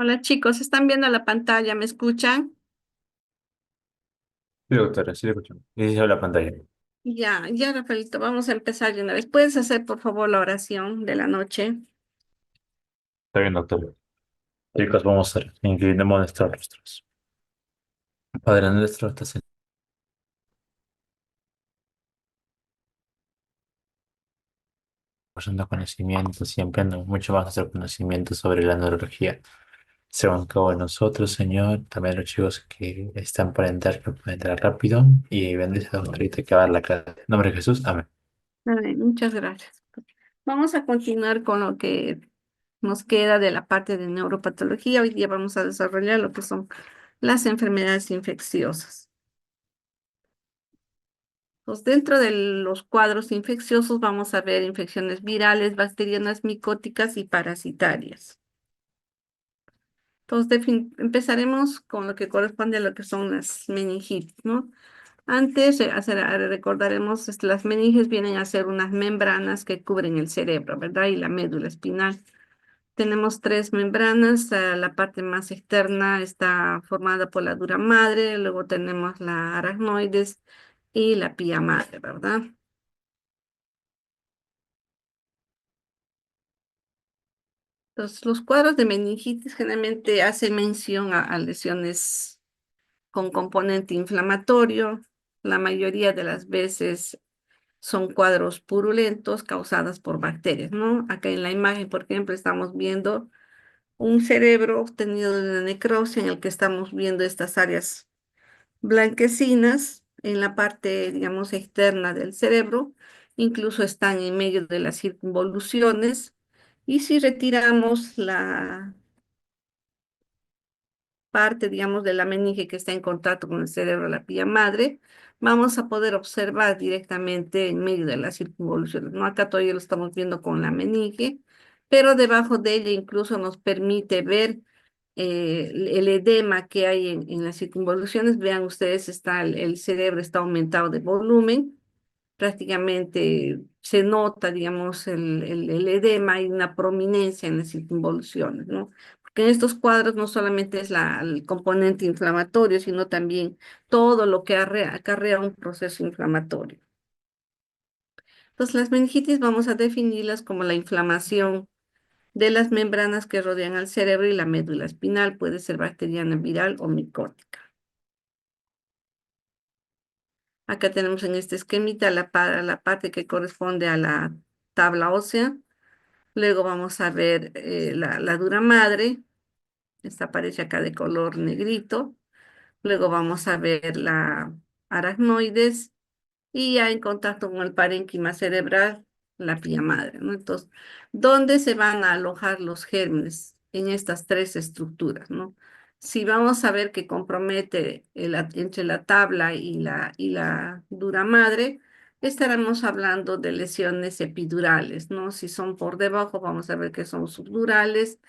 Hola chicos, ¿están viendo la pantalla? ¿Me escuchan? Sí, doctora, sí le escucho. Y se la pantalla. Ya, Rafaelito, vamos a empezar de una vez. ¿Puedes hacer, por favor, la oración de la noche? Está bien, doctor. Chicos, vamos a ver. Inclinemos nuestros rostros. Padre nuestro, estás en el conocimiento, siempre ando mucho más nuestro conocimiento sobre la neurología. Según cada de nosotros, Señor, también los chicos que están para entrar, que pueden entrar rápido. Y bendice a doctorita que va a dar la clase. En nombre de Jesús, amén. Ay, muchas gracias. Vamos a continuar con lo que nos queda de la parte de neuropatología. Hoy día vamos a desarrollar lo que son las enfermedades infecciosas. Pues dentro de los cuadros infecciosos vamos a ver infecciones virales, bacterianas, micóticas y parasitarias. Entonces, empezaremos con lo que corresponde a lo que son las meningitis, ¿no? Antes, recordaremos, las meninges vienen a ser unas membranas que cubren el cerebro, ¿verdad? Y la médula espinal. Tenemos tres membranas. La parte más externa está formada por la dura madre, luego tenemos la aracnoides y la pía madre, ¿verdad? Entonces, los cuadros de meningitis generalmente hacen mención a lesiones con componente inflamatorio. La mayoría de las veces son cuadros purulentos causados por bacterias, ¿no? Acá en la imagen, por ejemplo, estamos viendo un cerebro obtenido de una necrosis en el que estamos viendo estas áreas blanquecinas en la parte, digamos, externa del cerebro, incluso están en medio de las circunvoluciones. Y si retiramos la parte, digamos, de la meninge que está en contacto con el cerebro de la pía madre, vamos a poder observar directamente en medio de las circunvoluciones, ¿no? Acá todavía lo estamos viendo con la meninge, pero debajo de ella incluso nos permite ver el edema que hay en las circunvoluciones. Vean ustedes, el cerebro está aumentado de volumen, prácticamente se nota, digamos, el edema y una prominencia en las circunvoluciones, ¿no? Porque en estos cuadros no solamente es el componente inflamatorio, sino también todo lo que acarrea un proceso inflamatorio. Entonces, las meningitis vamos a definirlas como la inflamación de las membranas que rodean al cerebro y la médula espinal, puede ser bacteriana, viral o micótica. Acá tenemos en este esquemita la parte que corresponde a la tabla ósea. Luego vamos a ver la dura madre, esta aparece acá de color negrito. Luego vamos a ver la aracnoides y ya en contacto con el parénquima cerebral, la pía madre, ¿no? Entonces, ¿dónde se van a alojar los gérmenes? En estas tres estructuras, ¿no? Si vamos a ver que compromete entre la tabla y la dura madre, estaremos hablando de lesiones epidurales, ¿no? Si son por debajo, vamos a ver que son subdurales.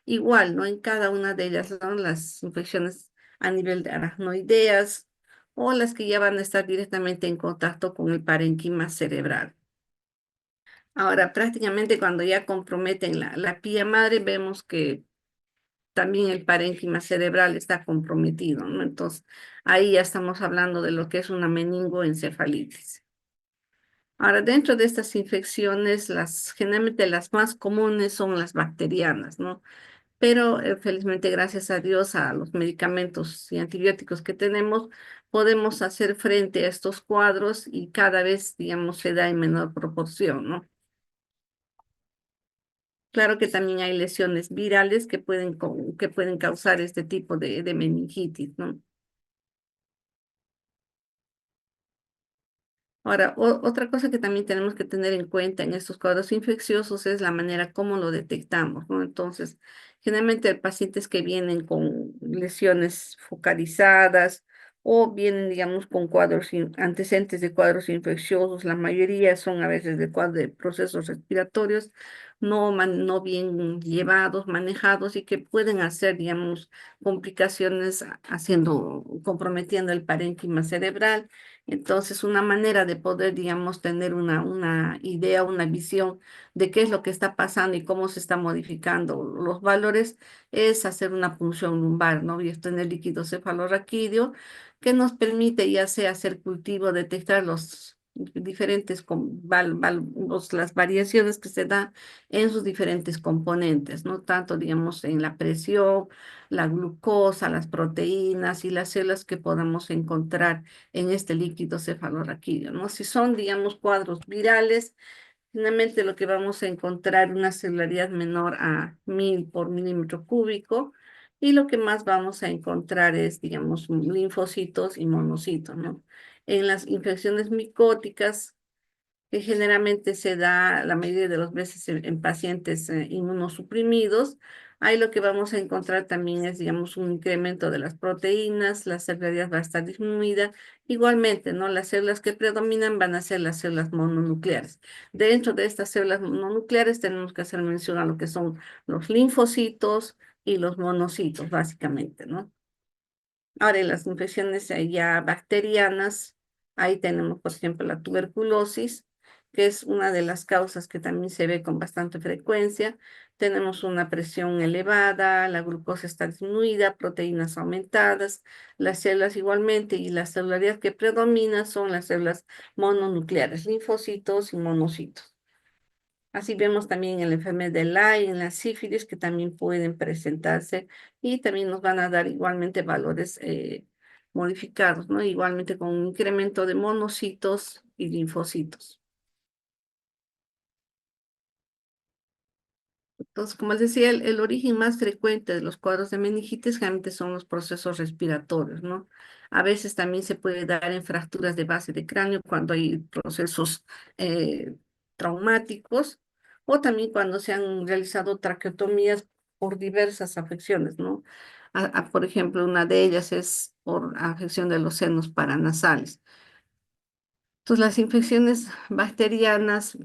Igual, ¿no? En cada una de ellas son las infecciones a nivel de aracnoideas, o las que ya van a estar directamente en contacto con el parénquima cerebral. Ahora, prácticamente cuando ya comprometen la pía madre, vemos que también el parénquima cerebral está comprometido, ¿no? Entonces, ahí ya estamos hablando de lo que es una meningoencefalitis. Ahora, dentro de estas infecciones, generalmente las más comunes son las bacterianas, ¿no? Pero felizmente, gracias a Dios, a los medicamentos y antibióticos que tenemos, podemos hacer frente a estos cuadros y cada vez, digamos, se da en menor proporción, ¿no? Claro que también hay lesiones virales que pueden causar este tipo de meningitis, ¿no? Ahora, otra cosa que también tenemos que tener en cuenta en estos cuadros infecciosos es la manera como lo detectamos, ¿no? Entonces, generalmente pacientes que vienen con lesiones focalizadas o vienen, digamos, con antecedentes de cuadros infecciosos, la mayoría son a veces de procesos respiratorios no bien llevados, manejados y que pueden hacer, digamos, complicaciones comprometiendo el parénquima cerebral Entonces, una manera de poder, digamos, tener una idea, una visión de qué es lo que está pasando y cómo se está modificando los valores es hacer una punción lumbar, ¿no? Y tener líquido cefalorraquídeo que nos permite ya sea hacer cultivo, detectar los diferentes, las variaciones que se dan en sus diferentes componentes, ¿no? Tanto, digamos, en la presión, la glucosa, las proteínas y las células que podamos encontrar en este líquido cefalorraquídeo, ¿no? Si son, digamos, cuadros virales, finalmente lo que vamos a encontrar una celularidad menor a 1000 por milímetro cúbico y lo que más vamos a encontrar es, digamos, linfocitos y monocitos, ¿no? En las infecciones micóticas, que generalmente se da la mayoría de las veces en pacientes inmunosuprimidos. Ahí lo que vamos a encontrar también es, digamos, un incremento de las proteínas, la celularidad va a estar disminuida. Igualmente, ¿no? Las células que predominan van a ser las células mononucleares. Dentro de estas células mononucleares tenemos que hacer mención a lo que son los linfocitos y los monocitos, básicamente, ¿no? Ahora, en las infecciones ya bacterianas, ahí tenemos, por ejemplo, la tuberculosis, que es una de las causas que también se ve con bastante frecuencia. Tenemos una presión elevada, la glucosa está disminuida, proteínas aumentadas, las células igualmente, y la celularidad que predomina son las células mononucleares, linfocitos y monocitos. Así vemos también en la enfermedad de Lyme, en la sífilis, que también pueden presentarse y también nos van a dar igualmente valores modificados, ¿no? Igualmente con un incremento de monocitos y linfocitos. Entonces, como les decía, el origen más frecuente de los cuadros de meningitis generalmente son los procesos respiratorios, ¿no? A veces también se puede dar en fracturas de base de cráneo cuando hay procesos eh, traumáticos o también cuando se han realizado traqueotomías por diversas afecciones, ¿no? Por ejemplo, una de ellas es por afección de los senos paranasales. Entonces, las infecciones bacterianas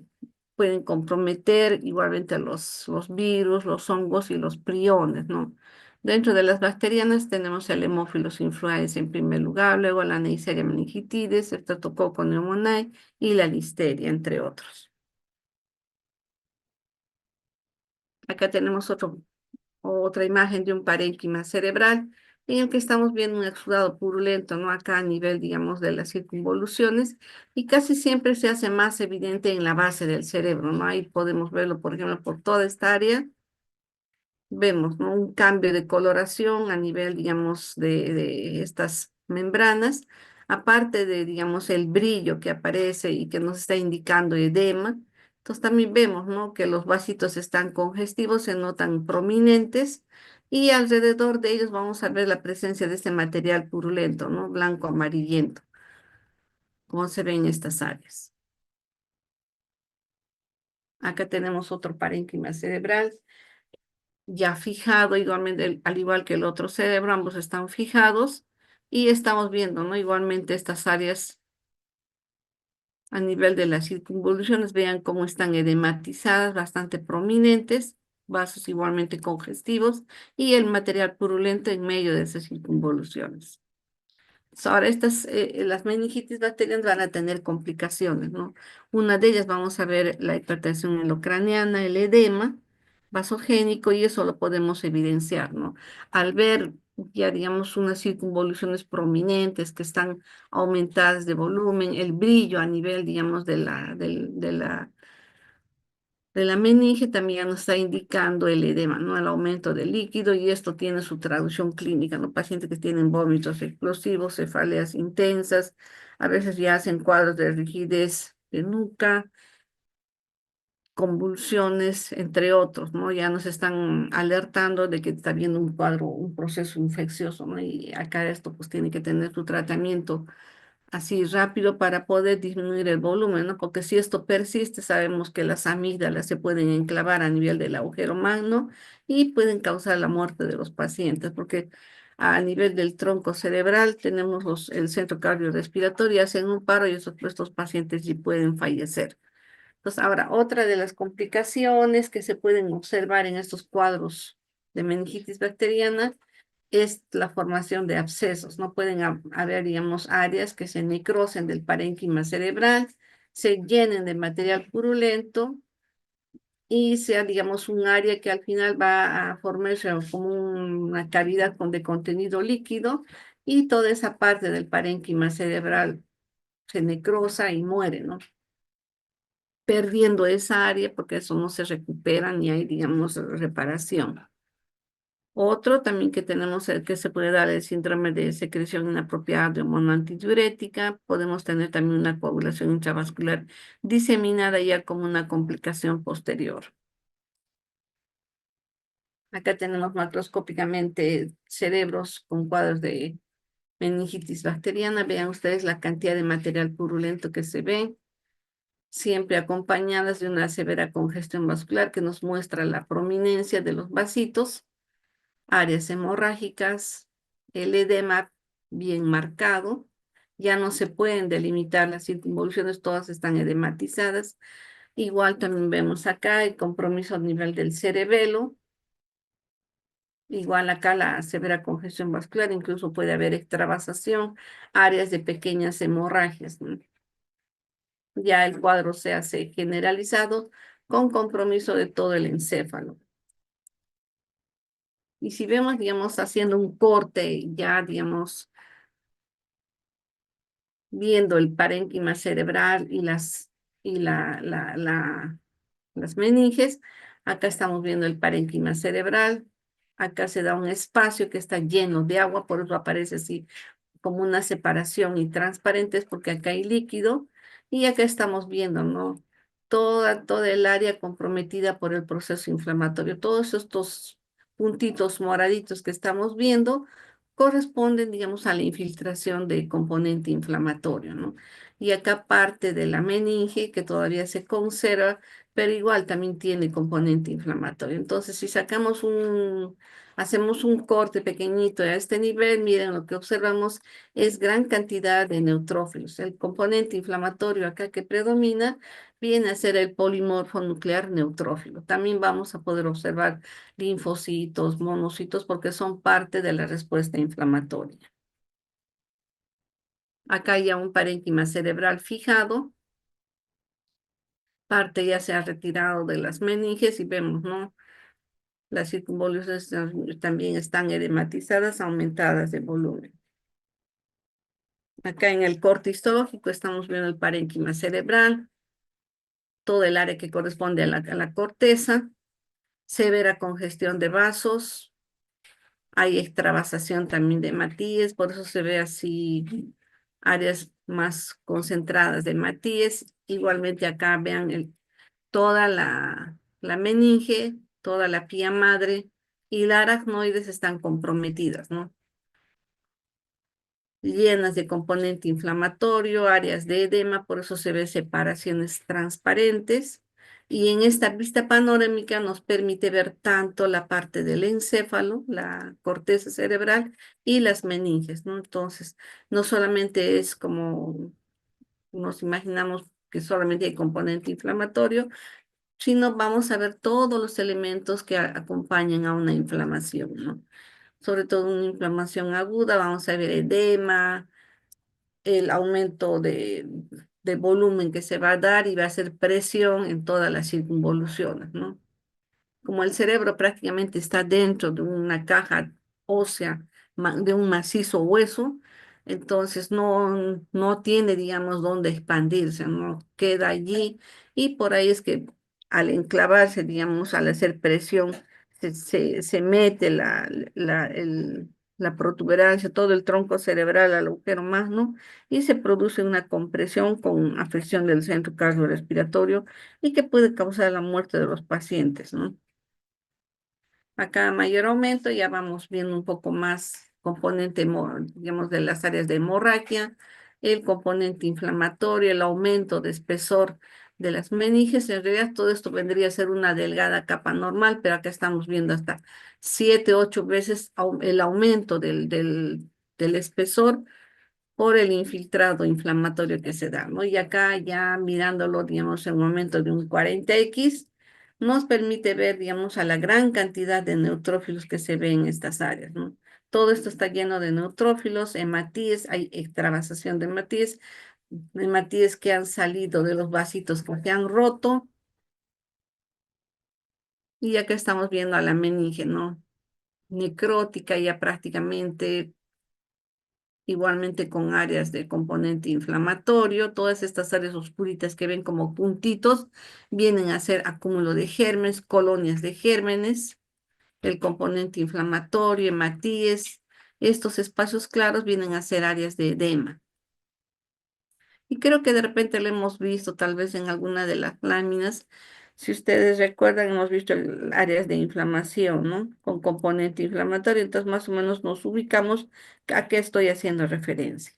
pueden comprometer igualmente a los virus, los hongos y los priones, ¿no? Dentro de las bacterianas tenemos el Haemophilus influenza en primer lugar, luego la Neisseria meningitidis, el Streptococcus pneumoniae y la listeria, entre otros. Acá tenemos otra imagen de un parénquima cerebral en el que estamos viendo un exudado purulento, ¿no? Acá a nivel, digamos, de las circunvoluciones y casi siempre se hace más evidente en la base del cerebro, ¿no? Ahí podemos verlo, por ejemplo, por toda esta área. Vemos, ¿no? Un cambio de coloración a nivel, digamos, de estas membranas, aparte de, digamos, el brillo que aparece y que nos está indicando edema. Entonces también vemos, ¿no? Que los vasitos están congestivos, se notan prominentes y alrededor de ellos vamos a ver la presencia de este material purulento, ¿no? Blanco amarillento, como se ve en estas áreas. Acá tenemos otro parénquima cerebral ya fijado, igualmente, al igual que el otro cerebro, ambos están fijados y estamos viendo, ¿no? Igualmente estas áreas a nivel de las circunvoluciones, vean cómo están edematizadas, bastante prominentes, vasos igualmente congestivos y el material purulento en medio de esas circunvoluciones. Ahora, las meningitis bacterianas van a tener complicaciones, ¿no? Una de ellas vamos a ver la hipertensión endocraniana, el edema vasogénico, y eso lo podemos evidenciar, ¿no? Al ver ya, digamos, unas circunvoluciones prominentes que están aumentadas de volumen, el brillo a nivel, digamos, de la meninge también nos está indicando el edema, ¿no? El aumento del líquido y esto tiene su traducción clínica, ¿no? Pacientes que tienen vómitos explosivos, cefaleas intensas, a veces ya hacen cuadros de rigidez de nuca, convulsiones, entre otros, ¿no? Ya nos están alertando de que está habiendo un cuadro, un proceso infeccioso, ¿no? Y acá esto pues tiene que tener su tratamiento así rápido para poder disminuir el volumen, ¿no? Porque si esto persiste, sabemos que las amígdalas se pueden enclavar a nivel del agujero magno y pueden causar la muerte de los pacientes, porque a nivel del tronco cerebral tenemos el centro cardiorrespiratorio, hacen un paro y estos pacientes sí pueden fallecer. Entonces, ahora, otra de las complicaciones que se pueden observar en estos cuadros de meningitis bacteriana es la formación de abscesos. No pueden haber, digamos, áreas que se necrosen del parénquima cerebral, se llenen de material purulento y sea, digamos, un área que al final va a formarse como una cavidad de contenido líquido y toda esa parte del parénquima cerebral se necrosa y muere, ¿no? Perdiendo esa área porque eso no se recupera ni hay, digamos, reparación. Otro también que tenemos que se puede dar el síndrome de secreción inapropiada de hormona antidiurética. Podemos tener también una coagulación intravascular diseminada ya como una complicación posterior. Acá tenemos macroscópicamente cerebros con cuadros de meningitis bacteriana. Vean ustedes la cantidad de material purulento que se ve, siempre acompañadas de una severa congestión vascular que nos muestra la prominencia de los vasitos, áreas hemorrágicas, el edema bien marcado. Ya no se pueden delimitar las circunvoluciones, todas están edematizadas. Igual también vemos acá el compromiso a nivel del cerebelo. Igual acá la severa congestión vascular, incluso puede haber extravasación, áreas de pequeñas hemorragias, ¿no? Ya el cuadro se hace generalizado con compromiso de todo el encéfalo. Y si vemos, digamos, haciendo un corte, ya, digamos, viendo el parénquima cerebral y las meninges, acá estamos viendo el parénquima cerebral, acá se da un espacio que está lleno de agua, por eso aparece así como una separación y transparentes porque acá hay líquido y acá estamos viendo, ¿no? Toda el área comprometida por el proceso inflamatorio. Todos estos puntitos moraditos que estamos viendo corresponden, digamos, a la infiltración de componente inflamatorio, ¿no? Y acá parte de la meninge que todavía se conserva, pero igual también tiene componente inflamatorio. Entonces, si hacemos un corte pequeñito a este nivel, miren lo que observamos es gran cantidad de neutrófilos. El componente inflamatorio acá que predomina viene a ser el polimorfo nuclear neutrófilo. También vamos a poder observar linfocitos, monocitos, porque son parte de la respuesta inflamatoria. Acá hay ya un parénquima cerebral fijado, parte ya se ha retirado de las meninges y vemos, ¿no? Las circunvoluciones también están edematizadas, aumentadas de volumen. Acá en el corte histológico estamos viendo el parénquima cerebral, todo el área que corresponde a la corteza, severa congestión de vasos, hay extravasación también de matíes, por eso se ve así áreas más concentradas de matíes. Igualmente acá vean toda la meninge, toda la pía madre y la aracnoides están comprometidas, ¿no? Llenas de componente inflamatorio, áreas de edema, por eso se ven separaciones transparentes. Y en esta vista panorámica nos permite ver tanto la parte del encéfalo, la corteza cerebral y las meninges, ¿no? Entonces, no solamente es como nos imaginamos que solamente hay componente inflamatorio, sino vamos a ver todos los elementos que acompañan a una inflamación, ¿no? Sobre todo una inflamación aguda, vamos a ver edema, el aumento de volumen que se va a dar y va a hacer presión en todas las circunvoluciones, ¿no? Como el cerebro prácticamente está dentro de una caja ósea, de un macizo hueso, entonces no tiene, digamos, dónde expandirse, no queda allí y por ahí es que al enclavarse, digamos, al hacer presión, se mete la protuberancia, todo el tronco cerebral al agujero magno y se produce una compresión con afección del centro cardiorrespiratorio y que puede causar la muerte de los pacientes, ¿no? Acá mayor aumento, ya vamos viendo un poco más componente, digamos, de las áreas de hemorragia, el componente inflamatorio, el aumento de espesor de las meninges. En realidad todo esto vendría a ser una delgada capa normal, pero acá estamos viendo hasta 7, 8 veces el aumento del espesor por el infiltrado inflamatorio que se da, ¿no? Y acá ya mirándolo, digamos, en un momento de un 40X, nos permite ver, digamos, a la gran cantidad de neutrófilos que se ven en estas áreas, ¿no? Todo esto está lleno de neutrófilos, hematíes, hay extravasación de hematíes que han salido de los vasitos que se han roto, y acá estamos viendo a la meninge, ¿no? Necrótica ya prácticamente, igualmente con áreas de componente inflamatorio. Todas estas áreas oscuritas que ven como puntitos vienen a ser acúmulo de gérmenes, colonias de gérmenes, el componente inflamatorio, hematíes. Estos espacios claros vienen a ser áreas de edema. Y creo que de repente lo hemos visto tal vez en alguna de las láminas. Si ustedes recuerdan, hemos visto áreas de inflamación, ¿no? Con componente inflamatorio, entonces más o menos nos ubicamos a qué estoy haciendo referencia.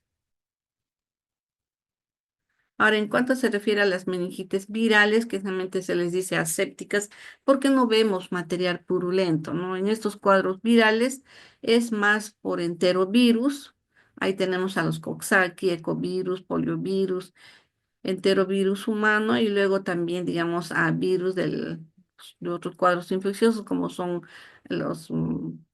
Ahora, en cuanto se refiere a las meningitis virales, que generalmente se les dice asépticas, porque no vemos material purulento, ¿no? En estos cuadros virales es más por enterovirus. Ahí tenemos a los Coxsackie, ecovirus, poliovirus, enterovirus humano, y luego también, digamos, a virus de otros cuadros infecciosos como son los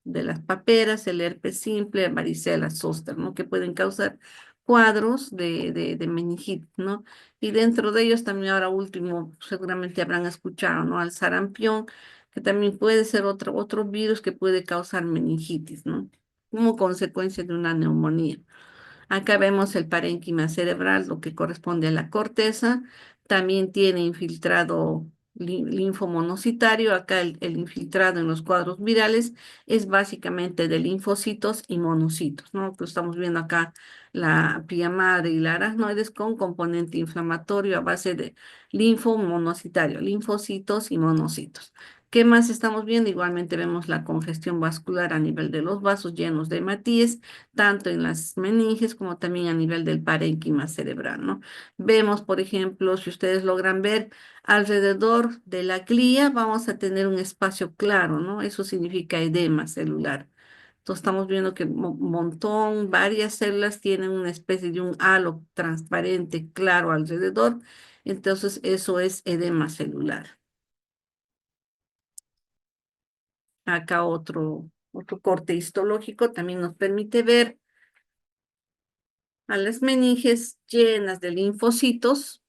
de las paperas, el herpes simple, varicela zoster, ¿no? Que pueden causar cuadros de meningitis, ¿no? Y dentro de ellos también ahora último, seguramente habrán escuchado, ¿no? Al sarampión, que también puede ser otro virus que puede causar meningitis, ¿no? Como consecuencia de una neumonía. Acá vemos el parénquima cerebral, lo que corresponde a la corteza. También tiene infiltrado linfomonocitario. Acá el infiltrado en los cuadros virales es básicamente de linfocitos y monocitos, ¿no? Pues estamos viendo acá la pía madre y la aracnoides con componente inflamatorio a base de linfomonocitario, linfocitos y monocitos. ¿Qué más estamos viendo? Igualmente vemos la congestión vascular a nivel de los vasos llenos de hematíes, tanto en las meninges como también a nivel del parénquima cerebral, ¿no? Vemos, por ejemplo, si ustedes logran ver, alrededor de la glía vamos a tener un espacio claro, ¿no? Eso significa edema celular. Entonces estamos viendo que un montón, varias células tienen una especie de un halo transparente claro alrededor. Entonces eso es edema celular. Acá otro corte histológico también nos permite ver a las meninges llenas de linfocitos,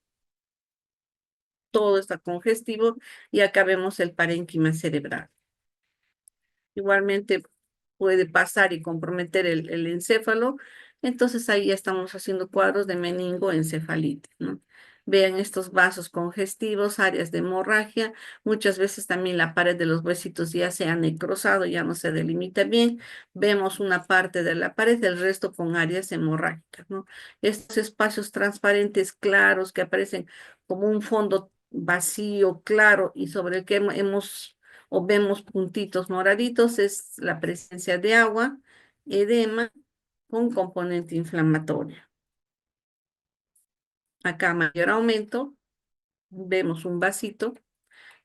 todo está congestivo, y acá vemos el parénquima cerebral. Igualmente puede pasar y comprometer el encéfalo, entonces ahí ya estamos haciendo cuadros de meningoencefalitis, ¿no? Vean estos vasos congestivos, áreas de hemorragia, muchas veces también la pared de los huesitos ya se ha necrosado, ya no se delimita bien, vemos una parte de la pared, el resto con áreas hemorrágicas, ¿no? Estos espacios transparentes claros que aparecen como un fondo vacío, claro, y sobre el que hemos o vemos puntitos moraditos, es la presencia de agua, edema con componente inflamatorio. Acá mayor aumento, vemos un vasito.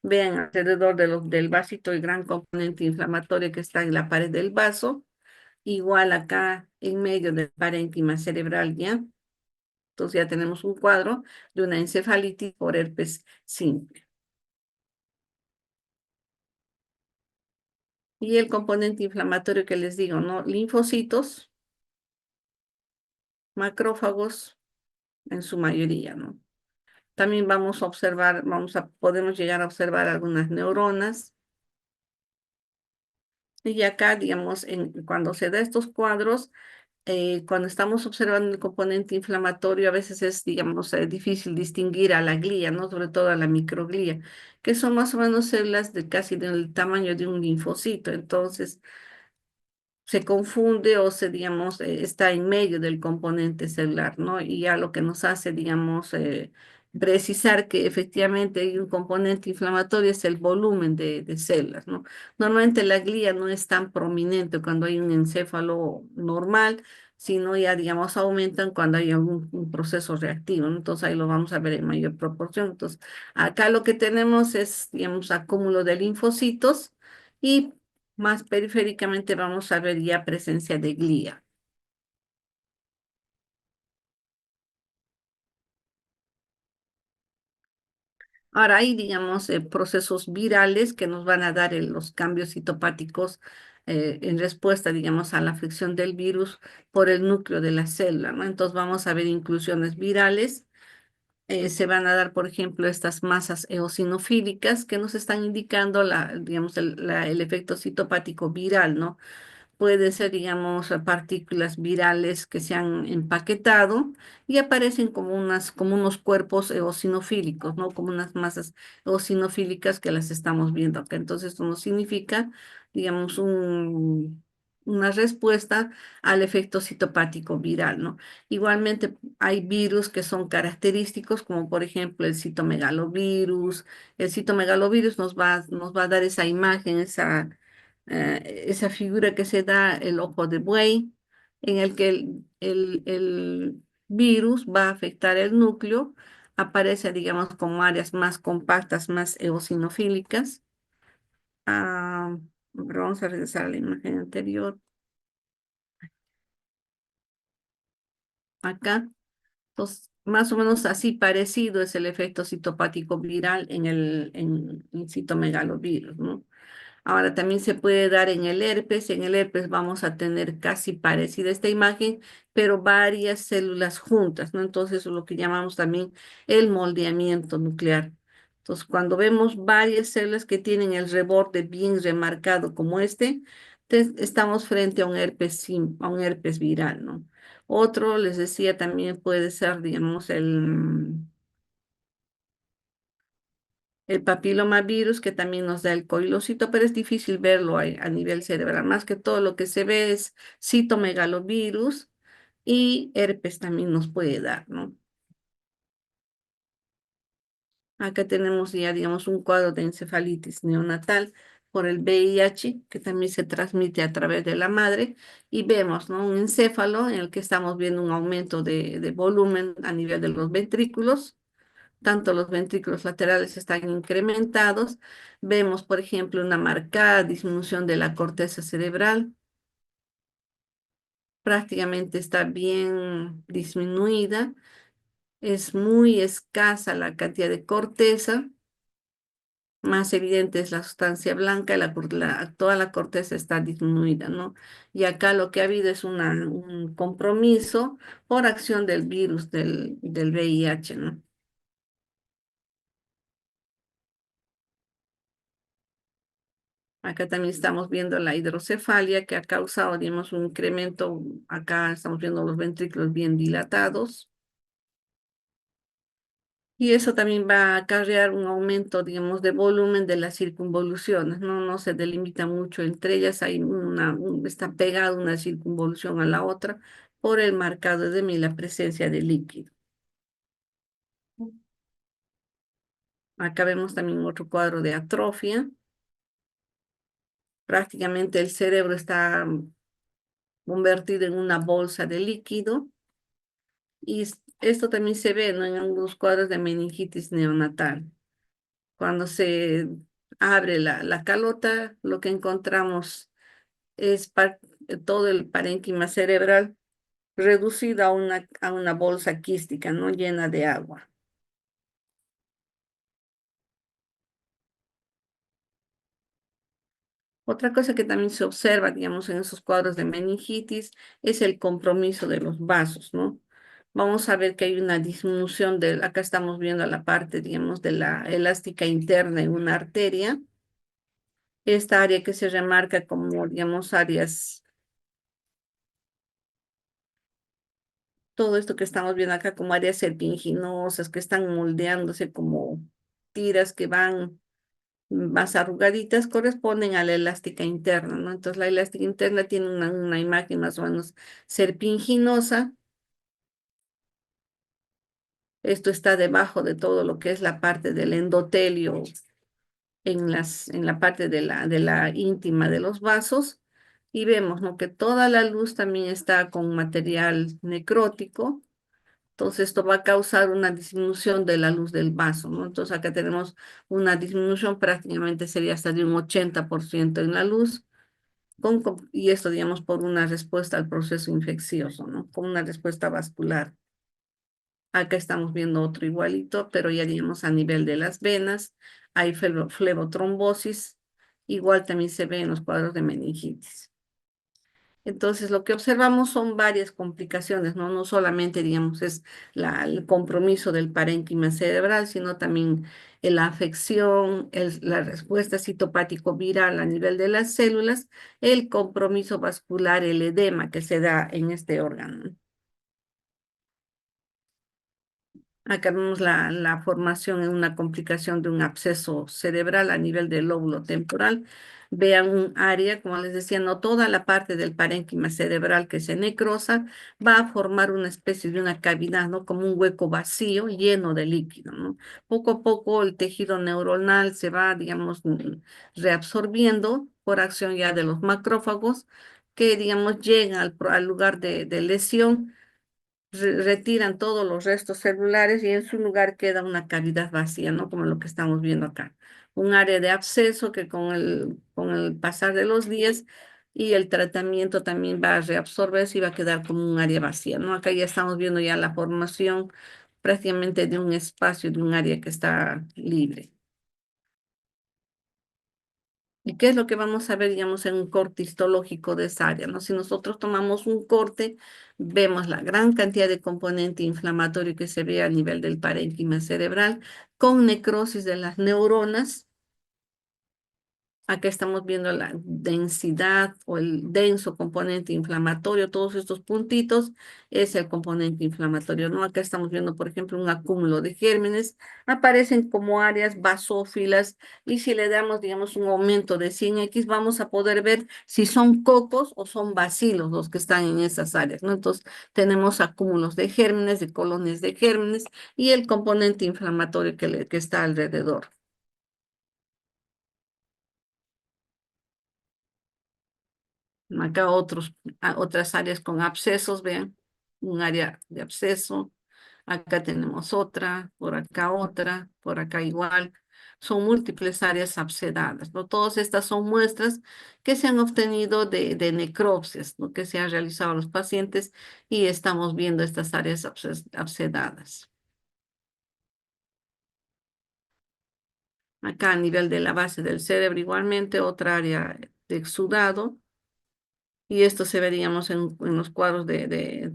Vean alrededor del vasito el gran componente inflamatorio que está en la pared del vaso. Igual acá en medio del parénquima cerebral, ¿ya? Entonces ya tenemos un cuadro de una encefalitis por herpes simple. Y el componente inflamatorio que les digo, ¿no? Linfocitos, macrófagos, en su mayoría, ¿no? También vamos a observar, podemos llegar a observar algunas neuronas. Y acá, digamos, cuando se da estos cuadros, cuando estamos observando el componente inflamatorio, a veces es, digamos, difícil distinguir a la glía, ¿no? Sobre todo a la microglía, que son más o menos células de casi del tamaño de un linfocito. Entonces, se confunde o digamos, está en medio del componente celular, ¿no? Y ya lo que nos hace, digamos, precisar que efectivamente hay un componente inflamatorio es el volumen de células, ¿no? Normalmente la glía no es tan prominente cuando hay un encéfalo normal, sino ya, digamos, aumentan cuando hay algún un proceso reactivo, ¿no? Entonces ahí lo vamos a ver en mayor proporción. Entonces, acá lo que tenemos es, digamos, acúmulo de linfocitos, y más periféricamente vamos a ver ya presencia de glía. Ahora hay, digamos, procesos virales que nos van a dar los cambios citopáticos en respuesta, digamos, a la afección del virus por el núcleo de la célula, ¿no? Entonces vamos a ver inclusiones virales. Se van a dar, por ejemplo, estas masas eosinofílicas que nos están indicando digamos, el efecto citopático viral, ¿no? Puede ser, digamos, partículas virales que se han empaquetado y aparecen como unos cuerpos eosinofílicos, ¿no? Como unas masas eosinofílicas que las estamos viendo acá. Entonces, esto nos significa, digamos, una respuesta al efecto citopático viral, ¿no? Igualmente, hay virus que son característicos, como por ejemplo el citomegalovirus. El citomegalovirus nos va a dar esa imagen, esa figura que se da el ojo de buey, en el que el virus va a afectar el núcleo, aparece, digamos, como áreas más compactas, más eosinofílicas. Ah, pero vamos a regresar a la imagen anterior. Acá, entonces, más o menos así parecido es el efecto citopático viral en citomegalovirus, ¿no? Ahora también se puede dar en el herpes. En el herpes vamos a tener casi parecida esta imagen, pero varias células juntas, ¿no? Entonces, eso es lo que llamamos también el moldeamiento nuclear. Entonces, cuando vemos varias células que tienen el reborde bien remarcado como este, estamos frente a un herpes, a un herpes viral, ¿no? Otro, les decía, también puede ser, digamos, el papilomavirus, que también nos da el coilocito, pero es difícil verlo a nivel cerebral. Más que todo lo que se ve es citomegalovirus y herpes también nos puede dar, ¿no? Acá tenemos ya, digamos, un cuadro de encefalitis neonatal por el VIH, que también se transmite a través de la madre, y vemos, ¿no? Un encéfalo en el que estamos viendo un aumento de volumen a nivel de los ventrículos. Tanto los ventrículos laterales están incrementados. Vemos, por ejemplo, una marcada disminución de la corteza cerebral. Prácticamente está bien disminuida. Es muy escasa la cantidad de corteza. Más evidente es la sustancia blanca, toda la corteza está disminuida, ¿no? Y acá lo que ha habido es un compromiso por acción del virus del VIH, ¿no? Acá también estamos viendo la hidrocefalia que ha causado, digamos, un incremento. Acá estamos viendo los ventrículos bien dilatados. Y eso también va a acarrear un aumento, digamos, de volumen de las circunvoluciones. No se delimita mucho entre ellas. Está pegada una circunvolución a la otra por el marcado de y la presencia de líquido. Acá vemos también otro cuadro de atrofia. Prácticamente el cerebro está convertido en una bolsa de líquido. Y esto también se ve, ¿no? En algunos cuadros de meningitis neonatal. Cuando se abre la calota, lo que encontramos es todo el parénquima cerebral reducido a una bolsa quística, ¿no? Llena de agua. Otra cosa que también se observa, digamos, en esos cuadros de meningitis es el compromiso de los vasos, ¿no? Vamos a ver que hay una disminución acá estamos viendo la parte, digamos, de la elástica interna en una arteria. Esta área que se remarca como, digamos, áreas, todo esto que estamos viendo acá como áreas serpiginosas que están moldeándose como tiras que van más arrugaditas, corresponden a la elástica interna, ¿no? Entonces la elástica interna tiene una imagen más o menos serpinginosa. Esto está debajo de todo lo que es la parte del endotelio en la parte de la íntima de los vasos. Y vemos, ¿no? Que toda la luz también está con material necrótico. Entonces esto va a causar una disminución de la luz del vaso, ¿no? Entonces acá tenemos una disminución, prácticamente sería hasta de un 80% en la luz, y esto, digamos, por una respuesta al proceso infeccioso, ¿no? Con una respuesta vascular. Acá estamos viendo otro igualito, pero ya digamos a nivel de las venas, hay flebotrombosis igual también se ve en los cuadros de meningitis. Entonces, lo que observamos son varias complicaciones, ¿no? No solamente, digamos, es el compromiso del parénquima cerebral, sino también la afección, la respuesta citopático-viral a nivel de las células, el compromiso vascular, el edema que se da en este órgano. Acá vemos la formación en una complicación de un absceso cerebral a nivel del lóbulo temporal. Vean un área, como les decía, no toda la parte del parénquima cerebral que se necrosa va a formar una especie de una cavidad, ¿no? Como un hueco vacío lleno de líquido, ¿no? Poco a poco el tejido neuronal se va, digamos, reabsorbiendo por acción ya de los macrófagos que, digamos, llegan al lugar de lesión, retiran todos los restos celulares y en su lugar queda una cavidad vacía, ¿no? Como lo que estamos viendo acá. Un área de absceso que con el pasar de los días y el tratamiento también va a reabsorberse y va a quedar como un área vacía, ¿no? Acá ya estamos viendo ya la formación prácticamente de un espacio, de un área que está libre. ¿Y qué es lo que vamos a ver, digamos, en un corte histológico de esa área, ¿no? Si nosotros tomamos un corte, vemos la gran cantidad de componente inflamatorio que se ve a nivel del parénquima cerebral, con necrosis de las neuronas. Acá estamos viendo la densidad o el denso componente inflamatorio, todos estos puntitos es el componente inflamatorio, ¿no? Acá estamos viendo, por ejemplo, un acúmulo de gérmenes, aparecen como áreas basófilas y si le damos, digamos, un aumento de 100x, vamos a poder ver si son cocos o son bacilos los que están en esas áreas, ¿no? Entonces, tenemos acúmulos de gérmenes, de colonias de gérmenes y el componente inflamatorio que está alrededor. Acá otras áreas con abscesos, vean, un área de absceso, acá tenemos otra, por acá igual. Son múltiples áreas abscedadas, ¿no? Todas estas son muestras que se han obtenido de necropsias, ¿no? Que se han realizado a los pacientes y estamos viendo estas áreas abscedadas. Acá a nivel de la base del cerebro igualmente, otra área de exudado, y esto se veríamos en los cuadros de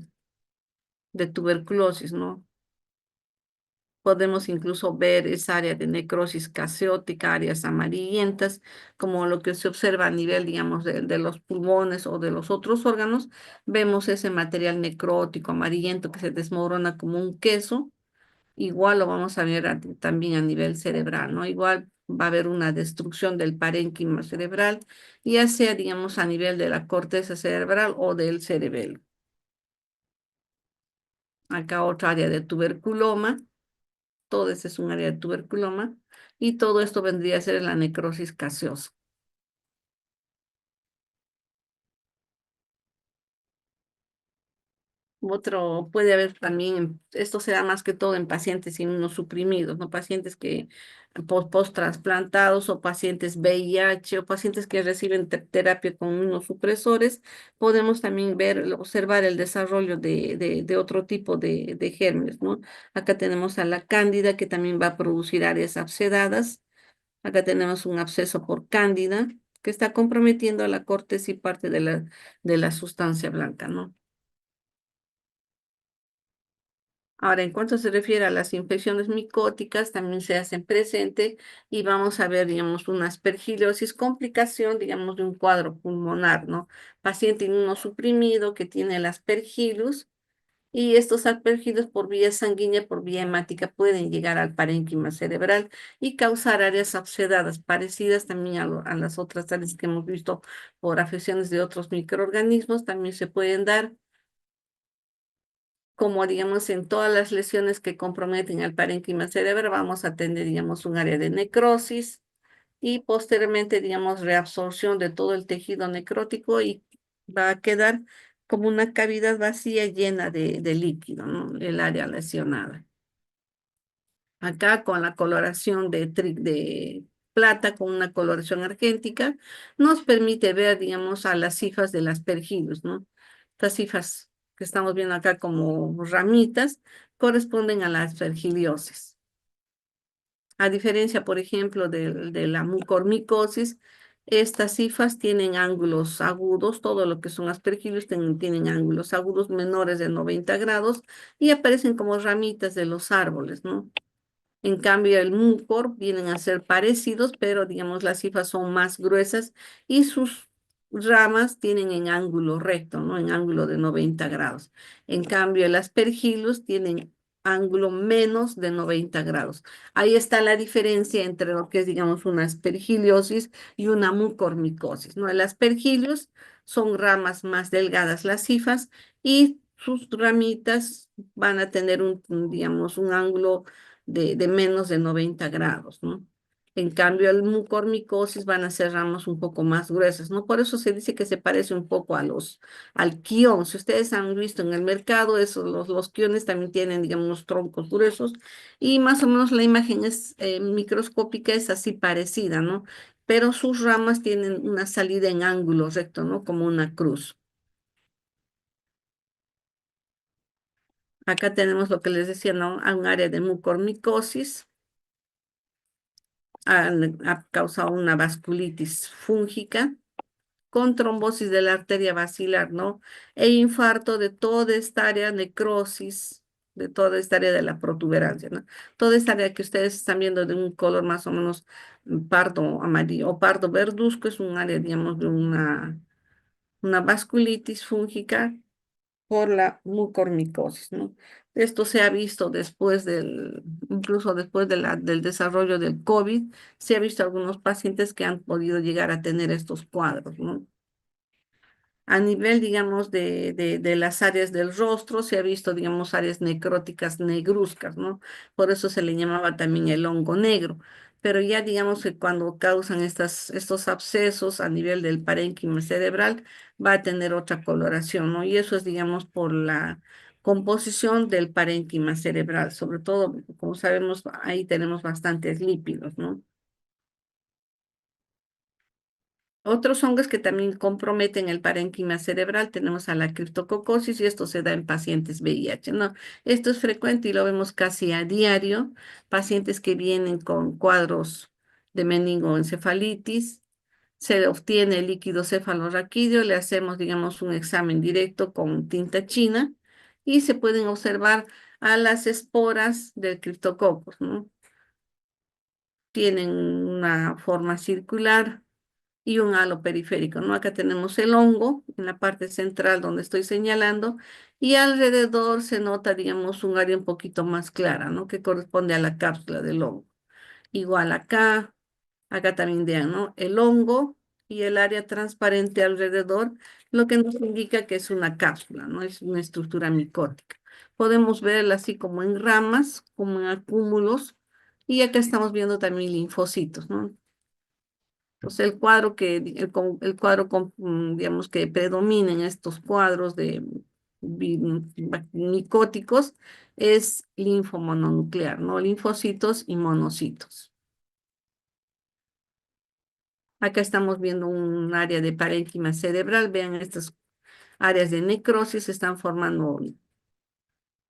tuberculosis, ¿no? Podemos incluso ver esa área de necrosis caseótica, áreas amarillentas, como lo que se observa a nivel, digamos, de los pulmones o de los otros órganos. Vemos ese material necrótico amarillento que se desmorona como un queso. Igual lo vamos a ver también a nivel cerebral, ¿no? Igual va a haber una destrucción del parénquima cerebral, ya sea, digamos, a nivel de la corteza cerebral o del cerebelo. Acá otra área de tuberculoma. Todo ese es un área de tuberculoma y todo esto vendría a ser la necrosis caseosa. Otro puede haber también, esto se da más que todo en pacientes inmunosuprimidos, ¿no? Pacientes que post-trasplantados o pacientes VIH o pacientes que reciben terapia con inmunosupresores. Podemos también observar el desarrollo de otro tipo de gérmenes, ¿no? Acá tenemos a la cándida que también va a producir áreas abscedadas. Acá tenemos un absceso por cándida que está comprometiendo a la corteza y parte de la sustancia blanca, ¿no? Ahora, en cuanto se refiere a las infecciones micóticas, también se hacen presente y vamos a ver, digamos, una aspergillosis, complicación, digamos, de un cuadro pulmonar, ¿no? Paciente inmunosuprimido que tiene el aspergillus y estos aspergillus por vía sanguínea, por vía hemática, pueden llegar al parénquima cerebral y causar áreas abscedadas, parecidas también a las otras áreas que hemos visto por afecciones de otros microorganismos, también se pueden dar como digamos en todas las lesiones que comprometen al parénquima cerebral, vamos a tener, digamos, un área de necrosis y posteriormente, digamos, reabsorción de todo el tejido necrótico y va a quedar como una cavidad vacía llena de líquido, ¿no? El área lesionada. Acá con la coloración de plata, con una coloración argéntica, nos permite ver, digamos, a las hifas de las pergilus, ¿no? Estas hifas que estamos viendo acá como ramitas corresponden a las aspergillosis. A diferencia, por ejemplo, de la mucormicosis, Estas cifras tienen ángulos agudos, todo lo que son aspergillos tienen ángulos agudos menores de 90 grados y aparecen como ramitas de los árboles, ¿no? En cambio, el mucor vienen a ser parecidos, pero digamos las hifas son más gruesas y sus ramas tienen en ángulo recto, ¿no? En ángulo de 90 grados. En cambio, el aspergillus tienen ángulo menos de 90 grados. Ahí está la diferencia entre lo que es, digamos, una aspergillosis y una mucormicosis, ¿no? El aspergillus son ramas más delgadas, las hifas, y sus ramitas van a tener digamos, un ángulo de menos de 90 grados, ¿no? En cambio, el mucormicosis van a ser ramas un poco más gruesas, ¿no? Por eso se dice que se parece un poco al quión. Si ustedes han visto en el mercado, los quiones también tienen, digamos, troncos gruesos y más o menos la imagen es microscópica, es así parecida, ¿no? Pero sus ramas tienen una salida en ángulo recto, ¿no? Como una cruz. Acá tenemos lo que les decía, ¿no? A un área de mucormicosis. Ha causado una vasculitis fúngica con trombosis de la arteria basilar, ¿no? E infarto de toda esta área, necrosis de toda esta área de la protuberancia, ¿no? Toda esta área que ustedes están viendo de un color más o menos pardo amarillo o pardo verduzco es un área, digamos, de una vasculitis fúngica por la mucormicosis, ¿no? Esto se ha visto incluso después del desarrollo del COVID, se ha visto algunos pacientes que han podido llegar a tener estos cuadros, ¿no? A nivel, digamos, de las áreas del rostro, se ha visto, digamos, áreas necróticas negruzcas, ¿no? Por eso se le llamaba también el hongo negro. Pero ya, digamos, que cuando causan estos abscesos a nivel del parénquima cerebral, va a tener otra coloración, ¿no? Y eso es, digamos, por la composición del parénquima cerebral. Sobre todo, como sabemos, ahí tenemos bastantes lípidos, ¿no? Otros hongos que también comprometen el parénquima cerebral, tenemos a la criptococosis y esto se da en pacientes VIH, ¿no? Esto es frecuente y lo vemos casi a diario, pacientes que vienen con cuadros de meningoencefalitis, se obtiene el líquido cefalorraquídeo, le hacemos, digamos, un examen directo con tinta china y se pueden observar a las esporas del criptococcus, ¿no? Tienen una forma circular y un halo periférico, ¿no? Acá tenemos el hongo en la parte central donde estoy señalando y alrededor se nota, digamos, un área un poquito más clara, ¿no? Que corresponde a la cápsula del hongo. Igual acá también vean, ¿no? El hongo y el área transparente alrededor, lo que nos indica que es una cápsula, ¿no? Es una estructura micótica. Podemos verla así como en ramas, como en acúmulos, y acá estamos viendo también linfocitos, ¿no? Entonces, el cuadro, digamos, que predomina en estos cuadros de micóticos es linfomononuclear, ¿no? Linfocitos y monocitos. Acá estamos viendo un área de parénquima cerebral. Vean, estas áreas de necrosis se están formando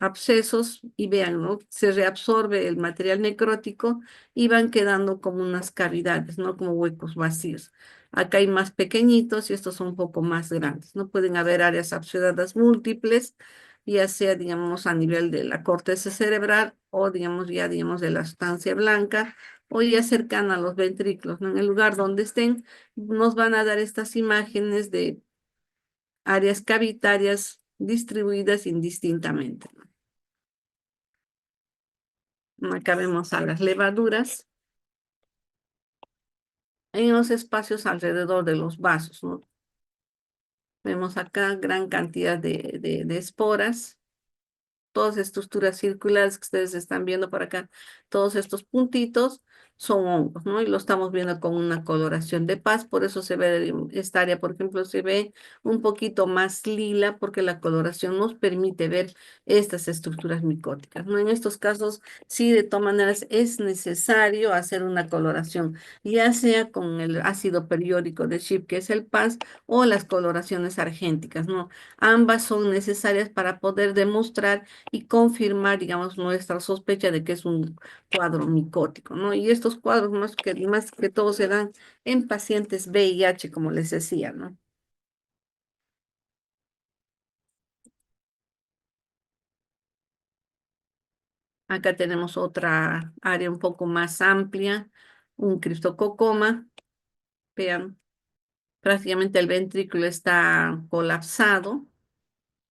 abscesos y vean, ¿no? Se reabsorbe el material necrótico y van quedando como unas cavidades, ¿no? Como huecos vacíos. Acá hay más pequeñitos y estos son un poco más grandes, ¿no? Pueden haber áreas abscesadas múltiples, ya sea, digamos, a nivel de la corteza cerebral o, digamos, ya, digamos, de la sustancia blanca o ya cercana a los ventrículos, ¿no? En el lugar donde estén, nos van a dar estas imágenes de áreas cavitarias distribuidas indistintamente. Acá vemos a las levaduras en los espacios alrededor de los vasos, ¿no? Vemos acá gran cantidad de esporas, todas estructuras circulares que ustedes están viendo por acá, todos estos puntitos son hongos, ¿no? Y lo estamos viendo con una coloración de paz, por eso se ve esta área, por ejemplo, se ve un poquito más lila porque la coloración nos permite ver estas estructuras micóticas, ¿no? En estos casos, sí, de todas maneras, es necesario hacer una coloración, ya sea con el ácido periódico de Schiff, que es el PAS, o las coloraciones argénticas, ¿no? Ambas son necesarias para poder demostrar y confirmar, digamos, nuestra sospecha de que es un cuadro micótico, ¿no? Y esto estos cuadros más que todo se dan en pacientes VIH, como les decía, ¿no? Acá tenemos otra área un poco más amplia, un criptococoma. Vean, prácticamente el ventrículo está colapsado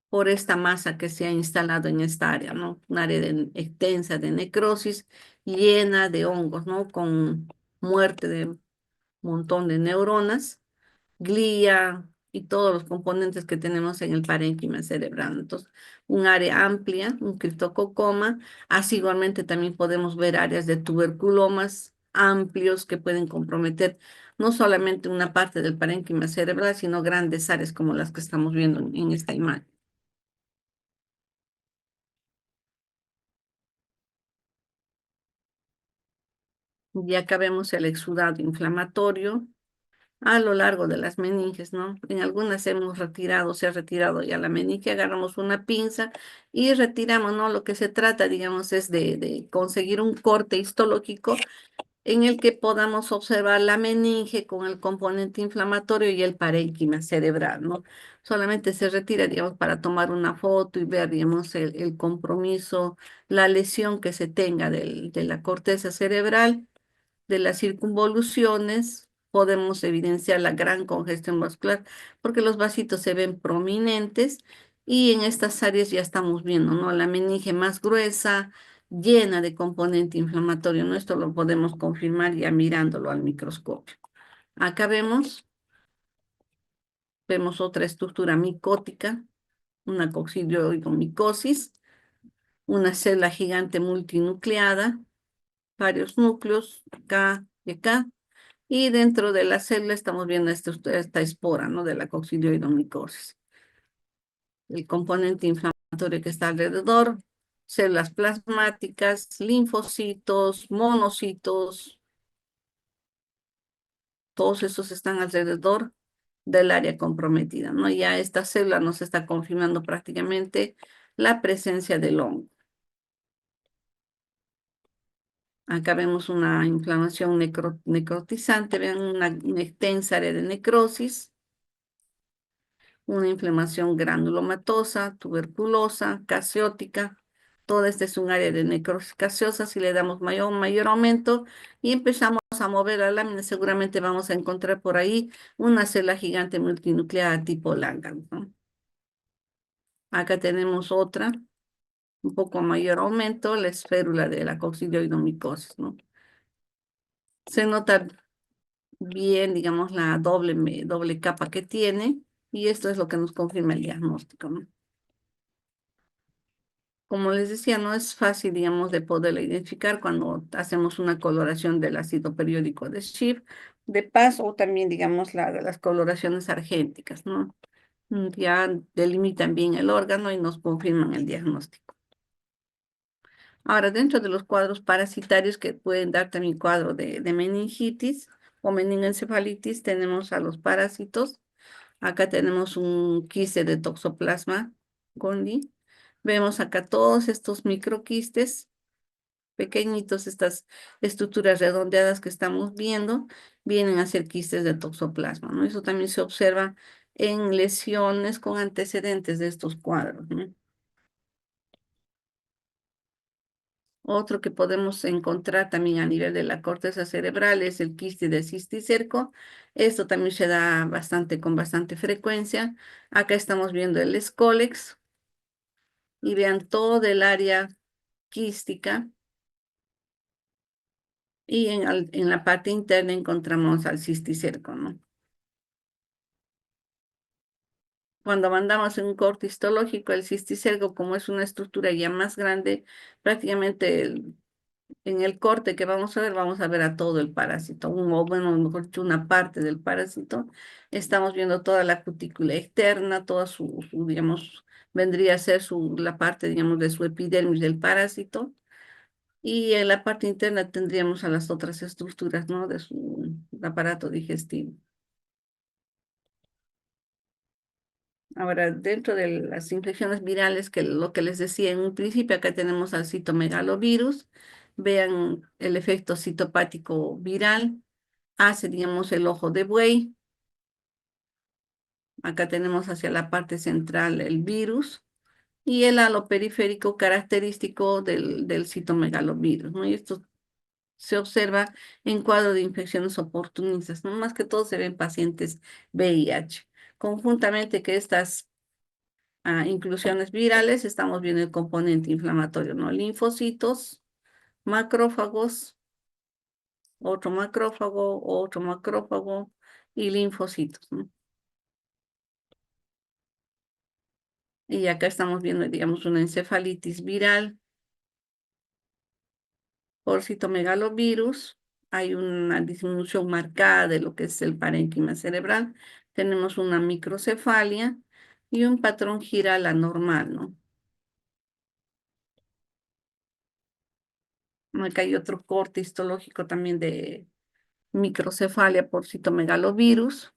por esta masa que se ha instalado en esta área, ¿no? Un área extensa de necrosis, llena de hongos, ¿no? Con muerte de un montón de neuronas, glía y todos los componentes que tenemos en el parénquima cerebral. Entonces, un área amplia, un criptococoma. Así igualmente también podemos ver áreas de tuberculomas amplios que pueden comprometer no solamente una parte del parénquima cerebral, sino grandes áreas como las que estamos viendo en esta imagen. Y acá vemos el exudado inflamatorio a lo largo de las meninges, ¿no? En algunas se ha retirado ya la meninge, agarramos una pinza y retiramos, ¿no? Lo que se trata, digamos, es de conseguir un corte histológico en el que podamos observar la meninge con el componente inflamatorio y el parénquima cerebral, ¿no? Solamente se retira, digamos, para tomar una foto y ver, digamos, el compromiso, la lesión que se tenga de la corteza cerebral de las circunvoluciones, podemos evidenciar la gran congestión vascular, porque los vasitos se ven prominentes y en estas áreas ya estamos viendo, ¿no? La meninge más gruesa, llena de componente inflamatorio, ¿no? Esto lo podemos confirmar ya mirándolo al microscopio. Acá vemos otra estructura micótica, una coccidioidomicosis, una célula gigante multinucleada, varios núcleos acá y acá. Y dentro de la célula estamos viendo esta espora, ¿no? De la coccidioidomicosis. El componente inflamatorio que está alrededor, células plasmáticas, linfocitos, monocitos, todos esos están alrededor del área comprometida, ¿no? Ya esta célula nos está confirmando prácticamente la presencia del hongo. Acá vemos una inflamación necrotizante, vean una extensa área de necrosis, una inflamación granulomatosa, tuberculosa, caseótica. Toda esta es un área de necrosis caseosa. Si le damos mayor aumento y empezamos a mover la lámina, seguramente vamos a encontrar por ahí una célula gigante multinucleada tipo Langhans, ¿no? Acá tenemos otra, un poco mayor aumento, la esférula de la coccidioidomicosis, ¿no? Se nota bien, digamos, la doble capa que tiene y esto es lo que nos confirma el diagnóstico, ¿no? Como les decía, no es fácil, digamos, de poderla identificar cuando hacemos una coloración del ácido periódico de Schiff, de Paz o también, digamos, la de las coloraciones argénticas, ¿no? Ya delimitan bien el órgano y nos confirman el diagnóstico. Ahora, dentro de los cuadros parasitarios que pueden dar también cuadro de meningitis o meningoencefalitis, tenemos a los parásitos. Acá tenemos un quiste de Toxoplasma gondii. Vemos acá todos estos microquistes pequeñitos, estas estructuras redondeadas que estamos viendo, vienen a ser quistes de toxoplasma, ¿no? Eso también se observa en lesiones con antecedentes de estos cuadros, ¿no? Otro que podemos encontrar también a nivel de la corteza cerebral es el quiste de cisticerco. Esto también se da con bastante frecuencia. Acá estamos viendo el escólex y vean todo el área quística y en la parte interna encontramos al cisticerco, ¿no? Cuando mandamos un corte histológico, el cisticerco, como es una estructura ya más grande, prácticamente en el corte que vamos a ver a todo el parásito, o bueno, mejor dicho, una parte del parásito. Estamos viendo toda la cutícula externa, toda digamos, vendría a ser la parte, digamos, de su epidermis del parásito. Y en la parte interna tendríamos a las otras estructuras, ¿no? De su aparato digestivo. Ahora, dentro de las infecciones virales, que lo que les decía en un principio, acá tenemos al citomegalovirus, Vean el efecto citopático viral. Hace, digamos, el ojo de buey. Acá tenemos hacia la parte central el virus y el halo periférico característico del citomegalovirus, ¿no? Y esto se observa en cuadro de infecciones oportunistas, ¿no? Más que todo se ven pacientes VIH. Conjuntamente que estas inclusiones virales, estamos viendo el componente inflamatorio, ¿no? Linfocitos, macrófagos, otro macrófago y linfocitos, ¿no? Y acá estamos viendo, digamos, una encefalitis viral por citomegalovirus. Hay una disminución marcada de lo que es el parénquima cerebral. Tenemos una microcefalia y un patrón giral anormal, ¿no? Acá hay otro corte histológico también de microcefalia por citomegalovirus,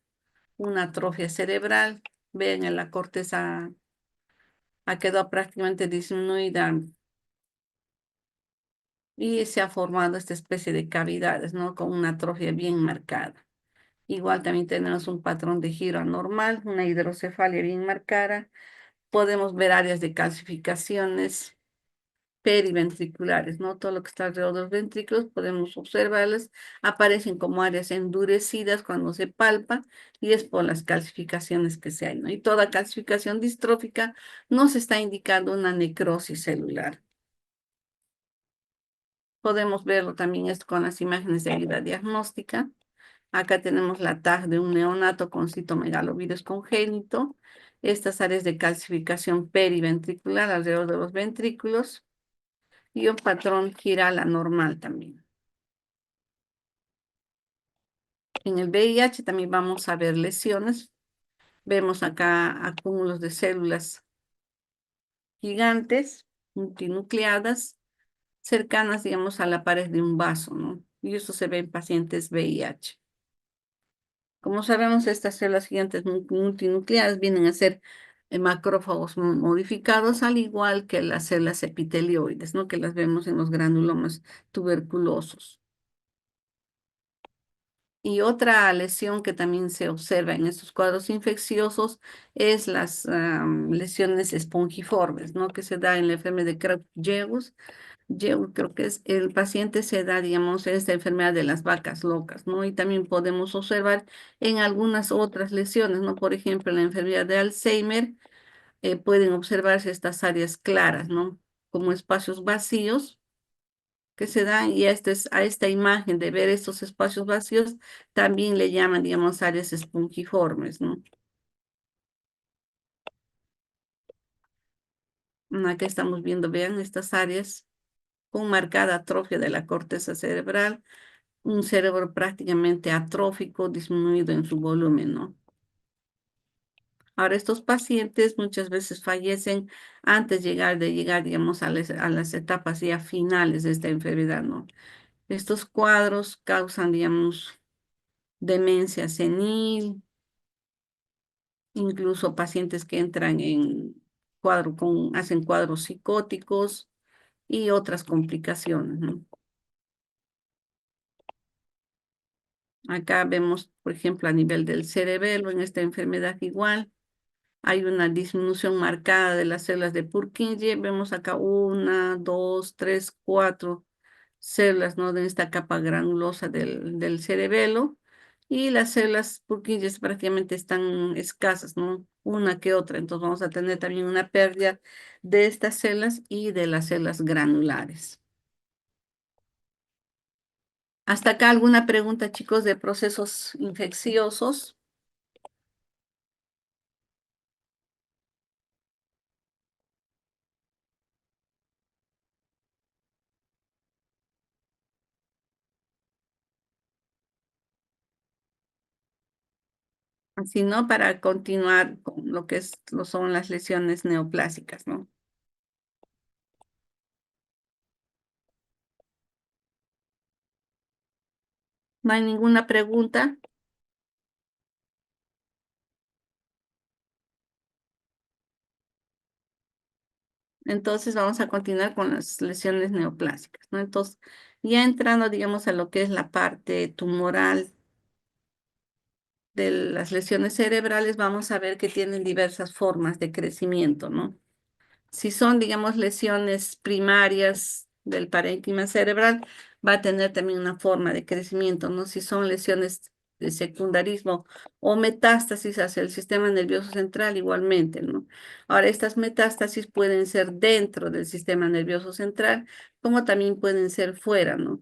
una atrofia cerebral. Ven, en la corteza ha quedado prácticamente disminuida y se ha formado esta especie de cavidades, ¿no? Con una atrofia bien marcada. Igual también tenemos un patrón de giro anormal, una hidrocefalia bien marcada. Podemos ver áreas de calcificaciones periventriculares, ¿no? Todo lo que está alrededor de los ventrículos podemos observarlas. Aparecen como áreas endurecidas cuando se palpa y es por las calcificaciones que se hay, ¿no? Y toda calcificación distrófica nos está indicando una necrosis celular. Podemos verlo también esto con las imágenes de ayuda diagnóstica. Acá tenemos la TAG de un neonato con citomegalovirus congénito. Estas áreas de calcificación periventricular alrededor de los ventrículos y un patrón giral anormal también. En el VIH también vamos a ver lesiones. Vemos acá acúmulos de células gigantes, multinucleadas, cercanas, digamos, a la pared de un vaso, ¿no? Y eso se ve en pacientes VIH. Como sabemos, estas células gigantes multinucleadas vienen a ser macrófagos modificados, al igual que las células epitelioides, ¿no? Que las vemos en los granulomas tuberculosos. Y otra lesión que también se observa en estos cuadros infecciosos es las lesiones espongiformes, ¿no? Que se da en la enfermedad de Creutzfeldt-Jakob. Yo creo que es el paciente se da, digamos, esta enfermedad de las vacas locas, ¿no? Y también podemos observar en algunas otras lesiones, ¿no? Por ejemplo, en la enfermedad de Alzheimer pueden observarse estas áreas claras, ¿no? Como espacios vacíos que se dan y a esta imagen de ver estos espacios vacíos también le llaman, digamos, áreas espongiformes, ¿no? Acá estamos viendo, vean estas áreas con marcada atrofia de la corteza cerebral, un cerebro prácticamente atrófico, disminuido en su volumen, ¿no? Ahora, estos pacientes muchas veces fallecen antes de llegar, digamos, a las etapas ya finales de esta enfermedad, ¿no? Estos cuadros causan, digamos, demencia senil, incluso pacientes que entran en hacen cuadros psicóticos y otras complicaciones, ¿no? Acá vemos, por ejemplo, a nivel del cerebelo, en esta enfermedad igual, hay una disminución marcada de las células de Purkinje. Vemos acá una, dos, tres, cuatro células, ¿no? De esta capa granulosa del cerebelo. Y las células Purkinje prácticamente están escasas, ¿no? Una que otra. Entonces vamos a tener también una pérdida de estas células y de las células granulares. Hasta acá alguna pregunta, chicos, de procesos infecciosos. Si no, para continuar con lo son las lesiones neoplásicas, ¿no? No hay ninguna pregunta. Entonces vamos a continuar con las lesiones neoplásicas, ¿no? Entonces, ya entrando, digamos, a lo que es la parte tumoral de las lesiones cerebrales, vamos a ver que tienen diversas formas de crecimiento, ¿no? Si son, digamos, lesiones primarias del parénquima cerebral, va a tener también una forma de crecimiento, ¿no? Si son lesiones de secundarismo o metástasis hacia el sistema nervioso central, igualmente, ¿no? Ahora, estas metástasis pueden ser dentro del sistema nervioso central, como también pueden ser fuera, ¿no?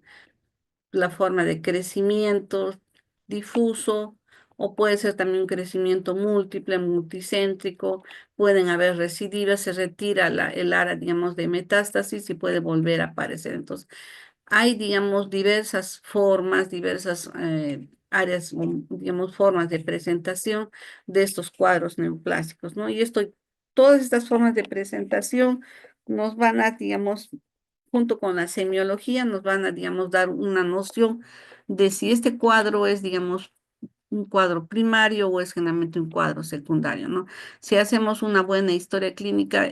La forma de crecimiento difuso o puede ser también un crecimiento múltiple, multicéntrico, pueden haber recidivas, se retira el área, digamos, de metástasis y puede volver a aparecer. Entonces, hay, digamos, diversas formas, diversas áreas, digamos, formas de presentación de estos cuadros neoplásicos, ¿no? Y todas estas formas de presentación nos van a, digamos, junto con la semiología, nos van a, digamos, dar una noción de si este cuadro es, digamos, un cuadro primario o es generalmente un cuadro secundario, ¿no? Si hacemos una buena historia clínica,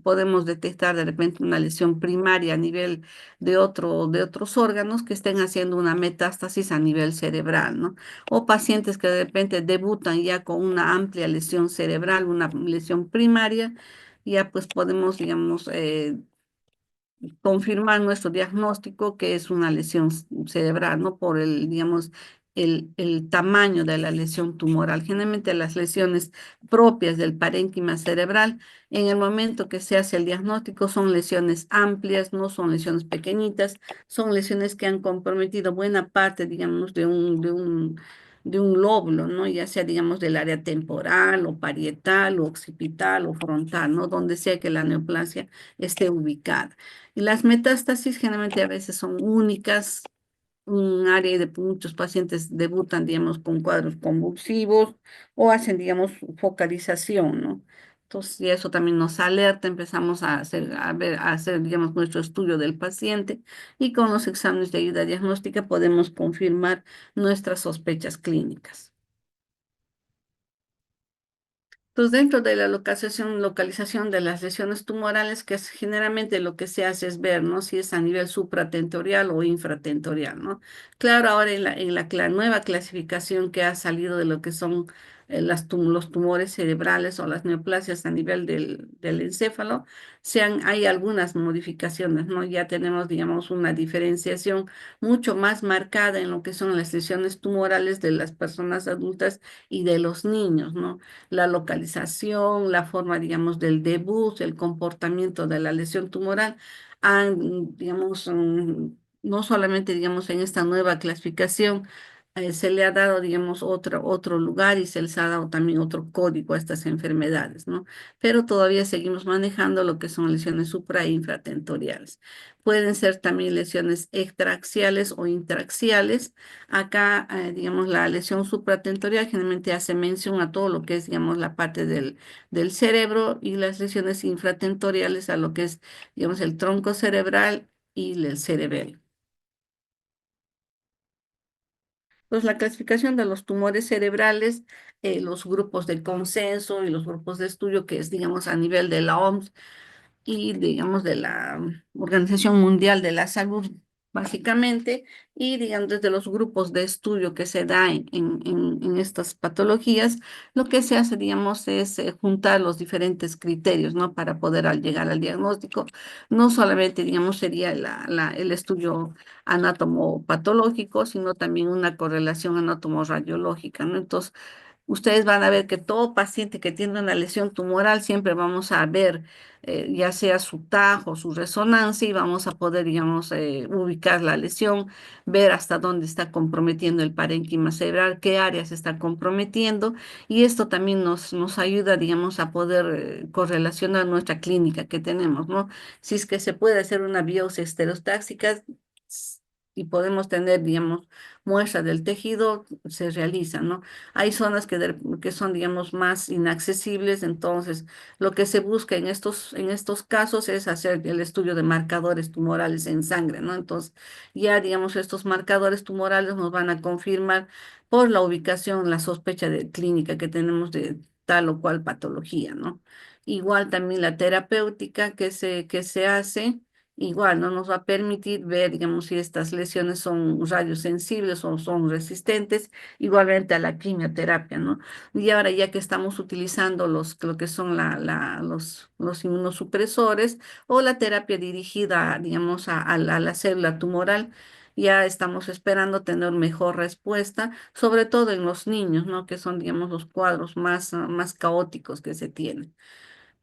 podemos detectar de repente una lesión primaria a nivel de otros órganos que estén haciendo una metástasis a nivel cerebral, ¿no? O pacientes que de repente debutan ya con una amplia lesión cerebral, una lesión primaria, ya pues podemos, digamos, confirmar nuestro diagnóstico que es una lesión cerebral, ¿no? Por el, digamos, el tamaño de la lesión tumoral. Generalmente las lesiones propias del parénquima cerebral, en el momento que se hace el diagnóstico, son lesiones amplias, no son lesiones pequeñitas, son lesiones que han comprometido buena parte, digamos, de un lóbulo, ¿no? Ya sea, digamos, del área temporal o parietal o occipital o frontal, ¿no? Donde sea que la neoplasia esté ubicada. Y las metástasis generalmente a veces son únicas, un área de muchos pacientes debutan, digamos, con cuadros convulsivos o hacen, digamos, focalización, ¿no? Entonces, y eso también nos alerta, empezamos a hacer, a hacer, digamos, nuestro estudio del paciente y con los exámenes de ayuda diagnóstica podemos confirmar nuestras sospechas clínicas. Entonces, dentro de la localización de las lesiones tumorales, que es generalmente lo que se hace es ver, ¿no? Si es a nivel supratentorial o infratentorial, ¿no? Claro, ahora nueva clasificación que ha salido de lo que son los tumores cerebrales o las neoplasias a nivel del encéfalo, hay algunas modificaciones, ¿no? Ya tenemos, digamos, una diferenciación mucho más marcada en lo que son las lesiones tumorales de las personas adultas y de los niños, ¿no? La localización, la forma, digamos, del debut, el comportamiento de la lesión tumoral, digamos, no solamente, digamos, en esta nueva clasificación, se le ha dado, digamos, otro lugar y se les ha dado también otro código a estas enfermedades, ¿no? Pero todavía seguimos manejando lo que son lesiones supra e infratentoriales. Pueden ser también lesiones extraaxiales o intraaxiales. Acá, digamos, la lesión supratentorial generalmente hace mención a todo lo que es, digamos, la parte del cerebro y las lesiones infratentoriales a lo que es, digamos, el tronco cerebral y el cerebelo. Pues la clasificación de los tumores cerebrales, los grupos de consenso y los grupos de estudio que es, digamos, a nivel de la OMS, y, digamos, de la Organización Mundial de la Salud, básicamente, y, digamos, desde los grupos de estudio que se da en estas patologías, lo que se hace, digamos, es juntar los diferentes criterios, ¿no? Para poder llegar al diagnóstico. No solamente, digamos, sería el estudio anatomopatológico, sino también una correlación anatomorradiológica, ¿no? Entonces, ustedes van a ver que todo paciente que tiene una lesión tumoral siempre vamos a ver ya sea su tajo, su resonancia y vamos a poder, digamos, ubicar la lesión, ver hasta dónde está comprometiendo el parénquima cerebral, qué áreas se está comprometiendo y esto también nos ayuda, digamos, a poder correlacionar nuestra clínica que tenemos, ¿no? Si es que se puede hacer una biopsia estereostáxica y podemos tener, digamos, muestra del tejido, se realiza, ¿no? Hay zonas que son, digamos, más inaccesibles, entonces lo que se busca en estos casos es hacer el estudio de marcadores tumorales en sangre, ¿no? Entonces, ya, digamos, estos marcadores tumorales nos van a confirmar por la ubicación, la sospecha de clínica que tenemos de tal o cual patología, ¿no? Igual también la terapéutica que se hace, igual no nos va a permitir ver, digamos, si estas lesiones son radiosensibles o son resistentes, igualmente a la quimioterapia, ¿no? Y ahora ya que estamos utilizando lo que son los inmunosupresores o la terapia dirigida, digamos, a la célula tumoral, ya estamos esperando tener mejor respuesta, sobre todo en los niños, ¿no? Que son, digamos, los cuadros más caóticos que se tienen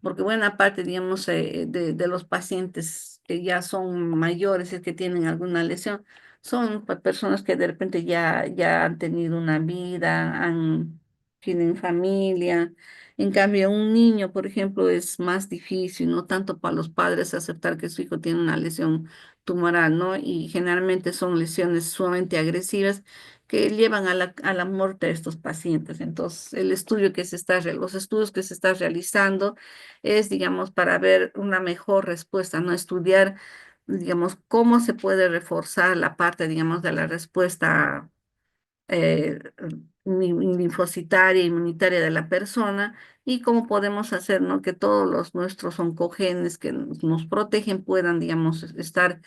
porque buena parte, digamos, de los pacientes que ya son mayores y que tienen alguna lesión, son personas que de repente ya han tenido una vida, tienen familia. En cambio, un niño, por ejemplo, es más difícil, no tanto para los padres aceptar que su hijo tiene una lesión tumoral, ¿no? Y generalmente son lesiones sumamente agresivas que llevan a la muerte de estos pacientes. Entonces, los estudios que se están realizando es, digamos, para ver una mejor respuesta, ¿no? Estudiar, digamos, cómo se puede reforzar la parte, digamos, de la respuesta eh, linfocitaria, inmunitaria de la persona y cómo podemos hacer, ¿no? Que todos nuestros oncogenes que nos protegen puedan, digamos, estar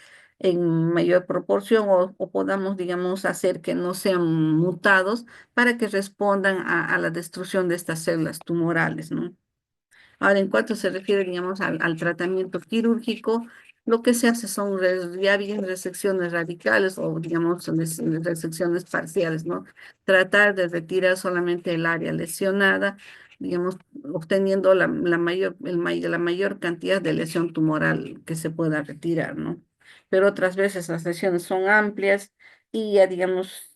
en mayor proporción o podamos, digamos, hacer que no sean mutados para que respondan a la destrucción de estas células tumorales, ¿no? Ahora, en cuanto se refiere, digamos, al tratamiento quirúrgico, lo que se hace son ya bien resecciones radicales o, digamos, resecciones parciales, ¿no? Tratar de retirar solamente el área lesionada, digamos, obteniendo la mayor cantidad de lesión tumoral que se pueda retirar, ¿no? Pero otras veces las lesiones son amplias y ya, digamos,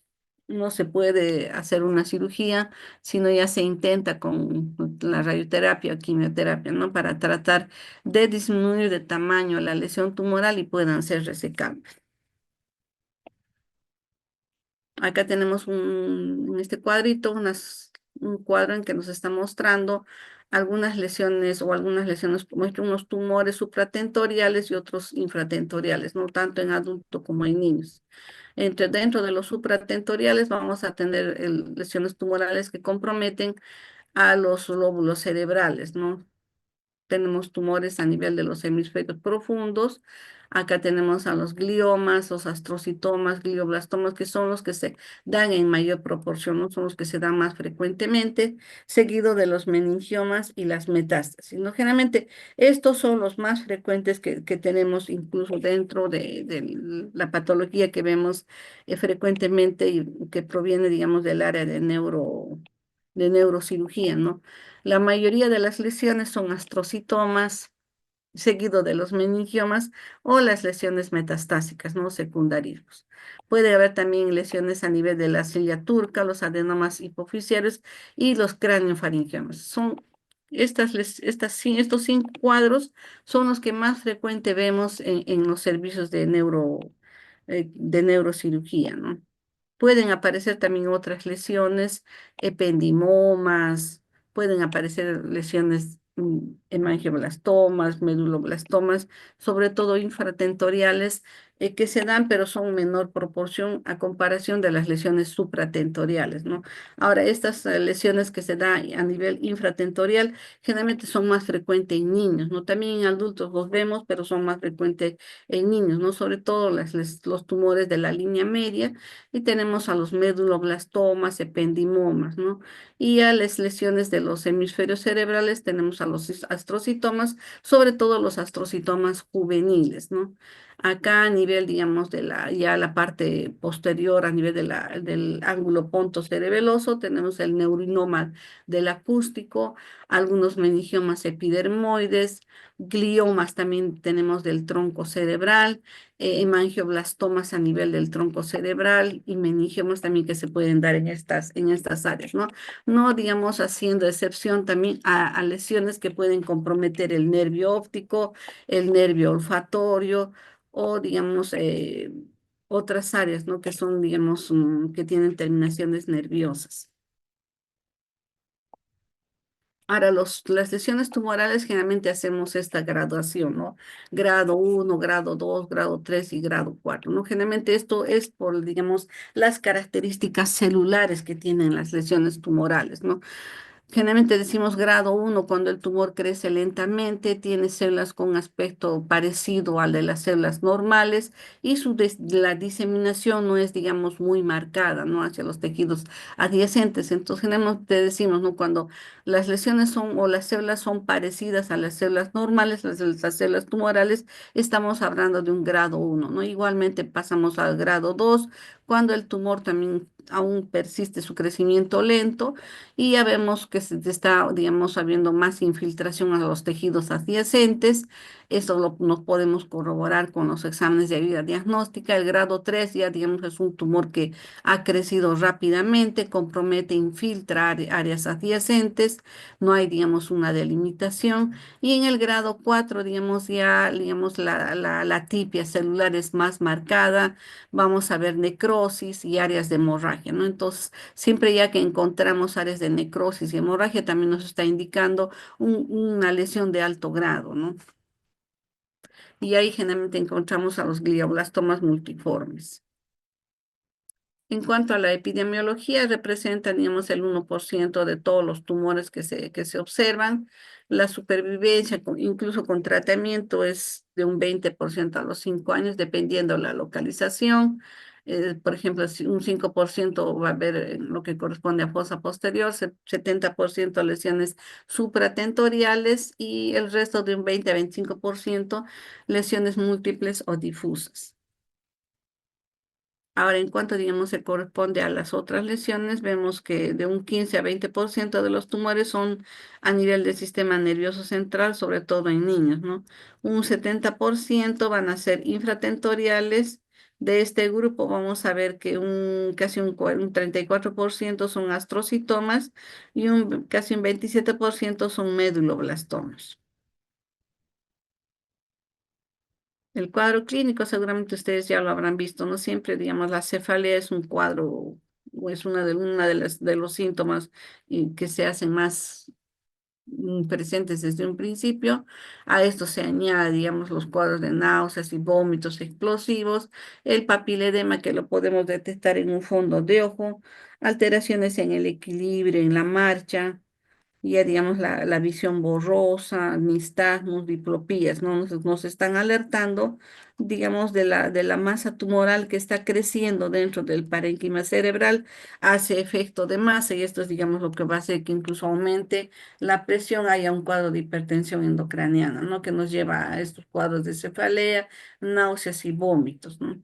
no se puede hacer una cirugía sino ya se intenta con la radioterapia o quimioterapia, ¿no? Para tratar de disminuir de tamaño la lesión tumoral y puedan ser resecables. Acá tenemos en este cuadrito un cuadro en que nos está mostrando algunas lesiones o algunas lesiones, muestra unos tumores supratentoriales y otros infratentoriales, no tanto en adultos como en niños. Dentro de los supratentoriales vamos a tener lesiones tumorales que comprometen a los lóbulos cerebrales, ¿no? Tenemos tumores a nivel de los hemisferios profundos. Acá tenemos a los gliomas, los astrocitomas, glioblastomas, que son los que se dan en mayor proporción, no son los que se dan más frecuentemente, seguido de los meningiomas y las metástasis, ¿no? Generalmente estos son los más frecuentes que tenemos incluso dentro de la patología que vemos frecuentemente y que proviene, digamos, del área de neurocirugía, ¿no? La mayoría de las lesiones son astrocitomas, seguido de los meningiomas o las lesiones metastásicas, ¿no? Secundarios. Puede haber también lesiones a nivel de la silla turca, los adenomas hipofisiarios y los craniofaringiomas. Estos 5 cuadros son los que más frecuente vemos en los servicios de neurocirugía, ¿no? Pueden aparecer también otras lesiones, ependimomas, pueden aparecer lesiones hemangioblastomas, meduloblastomas, sobre todo infratentoriales, que se dan, pero son menor proporción a comparación de las lesiones supratentoriales, ¿no? Ahora, estas lesiones que se dan a nivel infratentorial generalmente son más frecuentes en niños, ¿no? También en adultos los vemos, pero son más frecuentes en niños, ¿no? Sobre todo los tumores de la línea media y tenemos a los meduloblastomas, ependimomas, ¿no? Y a las lesiones de los hemisferios cerebrales tenemos a los astrocitomas, sobre todo los astrocitomas juveniles, ¿no? Acá a nivel, digamos, ya la parte posterior, a nivel del ángulo pontocerebeloso, tenemos el neurinoma del acústico, algunos meningiomas epidermoides, gliomas también tenemos del tronco cerebral, hemangioblastomas a nivel del tronco cerebral y meningiomas también que se pueden dar en estas áreas, ¿no? No, digamos, haciendo excepción también a lesiones que pueden comprometer el nervio óptico, el nervio olfatorio o, digamos, otras áreas, ¿no? Que son, digamos, que tienen terminaciones nerviosas. Ahora, las lesiones tumorales generalmente hacemos esta graduación, ¿no? Grado 1, grado 2, grado 3 y grado 4, ¿no? Generalmente esto es por, digamos, las características celulares que tienen las lesiones tumorales, ¿no? Generalmente decimos grado uno cuando el tumor crece lentamente, tiene células con aspecto parecido al de las células normales y la diseminación no es, digamos, muy marcada, ¿no? Hacia los tejidos adyacentes. Entonces, generalmente decimos, ¿no? Cuando las lesiones son o las células son parecidas a las células normales, las células tumorales, estamos hablando de un grado uno, ¿no? Igualmente pasamos al grado 2 cuando el tumor también aún persiste su crecimiento lento y ya vemos que se está, digamos, habiendo más infiltración a los tejidos adyacentes. Eso nos podemos corroborar con los exámenes de ayuda diagnóstica. El grado 3 ya, digamos, es un tumor que ha crecido rápidamente, compromete, infiltra áreas adyacentes, no hay, digamos, una delimitación. Y en el grado 4 digamos, ya, digamos, la tipia celular es más marcada, vamos a ver necrosis y áreas de hemorragia, ¿no? Entonces, siempre ya que encontramos áreas de necrosis y hemorragia, también nos está indicando una lesión de alto grado, ¿no? Y ahí generalmente encontramos a los glioblastomas multiformes. En cuanto a la epidemiología, representan, digamos, el 1% de todos los tumores que se observan. La supervivencia, incluso con tratamiento, es de un 20% a los 5 años, dependiendo la localización. Por ejemplo, si un 5% va a haber lo que corresponde a fosa posterior, 70% lesiones supratentoriales y el resto de un 20 a 25% lesiones múltiples o difusas. Ahora, en cuanto, digamos, se corresponde a las otras lesiones, vemos que de un 15 a 20% de los tumores son a nivel del sistema nervioso central, sobre todo en niños, ¿no? Un 70% van a ser infratentoriales. De este grupo vamos a ver que casi un 34% son astrocitomas y casi un 27% son meduloblastomas. El cuadro clínico, seguramente ustedes ya lo habrán visto, no siempre, digamos, la cefalea es un cuadro, o es una de los síntomas que se hacen más presentes desde un principio. A esto se añade, digamos, los cuadros de náuseas y vómitos explosivos, el papiledema que lo podemos detectar en un fondo de ojo, alteraciones en el equilibrio, en la marcha, ya digamos la visión borrosa, nistagmos, diplopías, ¿no? Nos están alertando, digamos, de la masa tumoral que está creciendo dentro del parénquima cerebral, hace efecto de masa y esto es, digamos, lo que va a hacer que incluso aumente la presión, haya un cuadro de hipertensión endocraniana, ¿no? Que nos lleva a estos cuadros de cefalea, náuseas y vómitos, ¿no?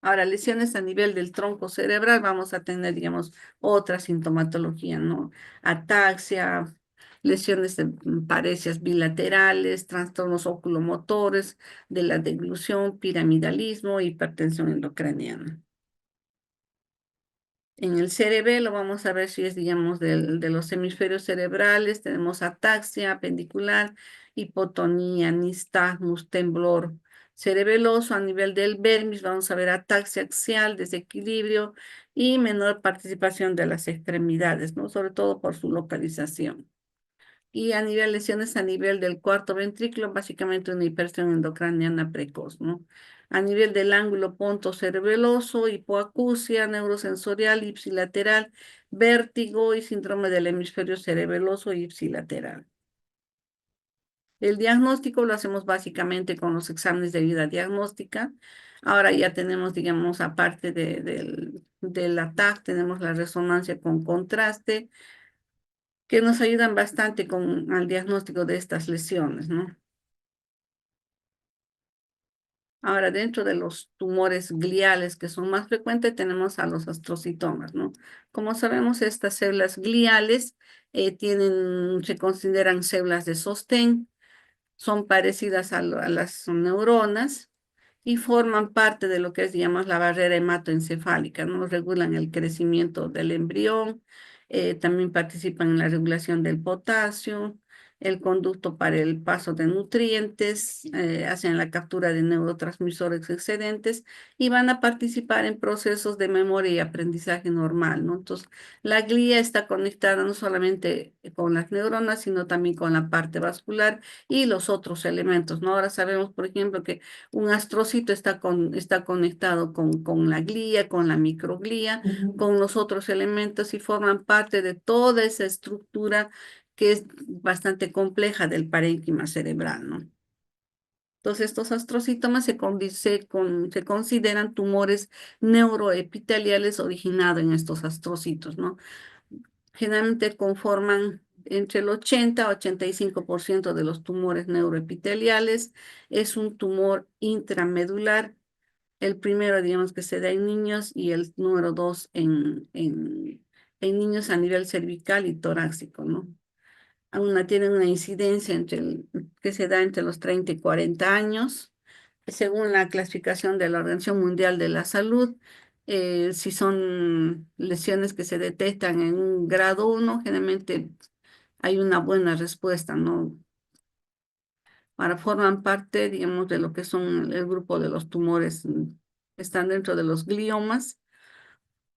Ahora, lesiones a nivel del tronco cerebral, vamos a tener, digamos, otra sintomatología, ¿no? Ataxia, lesiones de parecias bilaterales, trastornos oculomotores, de la deglución, piramidalismo, hipertensión endocraniana. En el cerebelo vamos a ver si es, digamos, de los hemisferios cerebrales. Tenemos ataxia apendicular, hipotonía, nistagmus, temblor cerebeloso. A nivel del vermis vamos a ver ataxia axial, desequilibrio y menor participación de las extremidades, ¿no? Sobre todo por su localización. Y a nivel lesiones a nivel del cuarto ventrículo, básicamente una hipertensión endocraniana precoz, ¿no? A nivel del ángulo pontocerebeloso, hipoacusia, neurosensorial, ipsilateral, vértigo y síndrome del hemisferio cerebeloso ipsilateral. El diagnóstico lo hacemos básicamente con los exámenes de vida diagnóstica. Ahora ya tenemos, digamos, aparte del ATAC, tenemos la resonancia con contraste que nos ayudan bastante al diagnóstico de estas lesiones, ¿no? Ahora, dentro de los tumores gliales que son más frecuentes, tenemos a los astrocitomas, ¿no? Como sabemos, estas células gliales se consideran células de sostén, son parecidas a las neuronas y forman parte de lo que es, digamos, la barrera hematoencefálica, ¿no? Regulan el crecimiento del embrión, también participan en la regulación del potasio el conducto para el paso de nutrientes, hacen la captura de neurotransmisores excedentes y van a participar en procesos de memoria y aprendizaje normal, ¿no? Entonces, la glía está conectada no solamente con las neuronas, sino también con la parte vascular y los otros elementos, ¿no? Ahora sabemos, por ejemplo, que un astrocito está conectado con la glía, con la microglía, con los otros elementos y forman parte de toda esa estructura que es bastante compleja del parénquima cerebral, ¿no? Entonces, estos astrocitomas se consideran tumores neuroepiteliales originados en estos astrocitos, ¿no? Generalmente conforman entre el 80 a 85% de los tumores neuroepiteliales. Es un tumor intramedular. El primero, digamos, que se da en niños y el número dos en niños a nivel cervical y torácico, ¿no? Tienen una incidencia que se da entre los 30 y 40 años. Según la clasificación de la Organización Mundial de la Salud, si son lesiones que se detectan en un grado uno, generalmente hay una buena respuesta, ¿no? Ahora forman parte, digamos, de lo que son el grupo de los tumores, están dentro de los gliomas.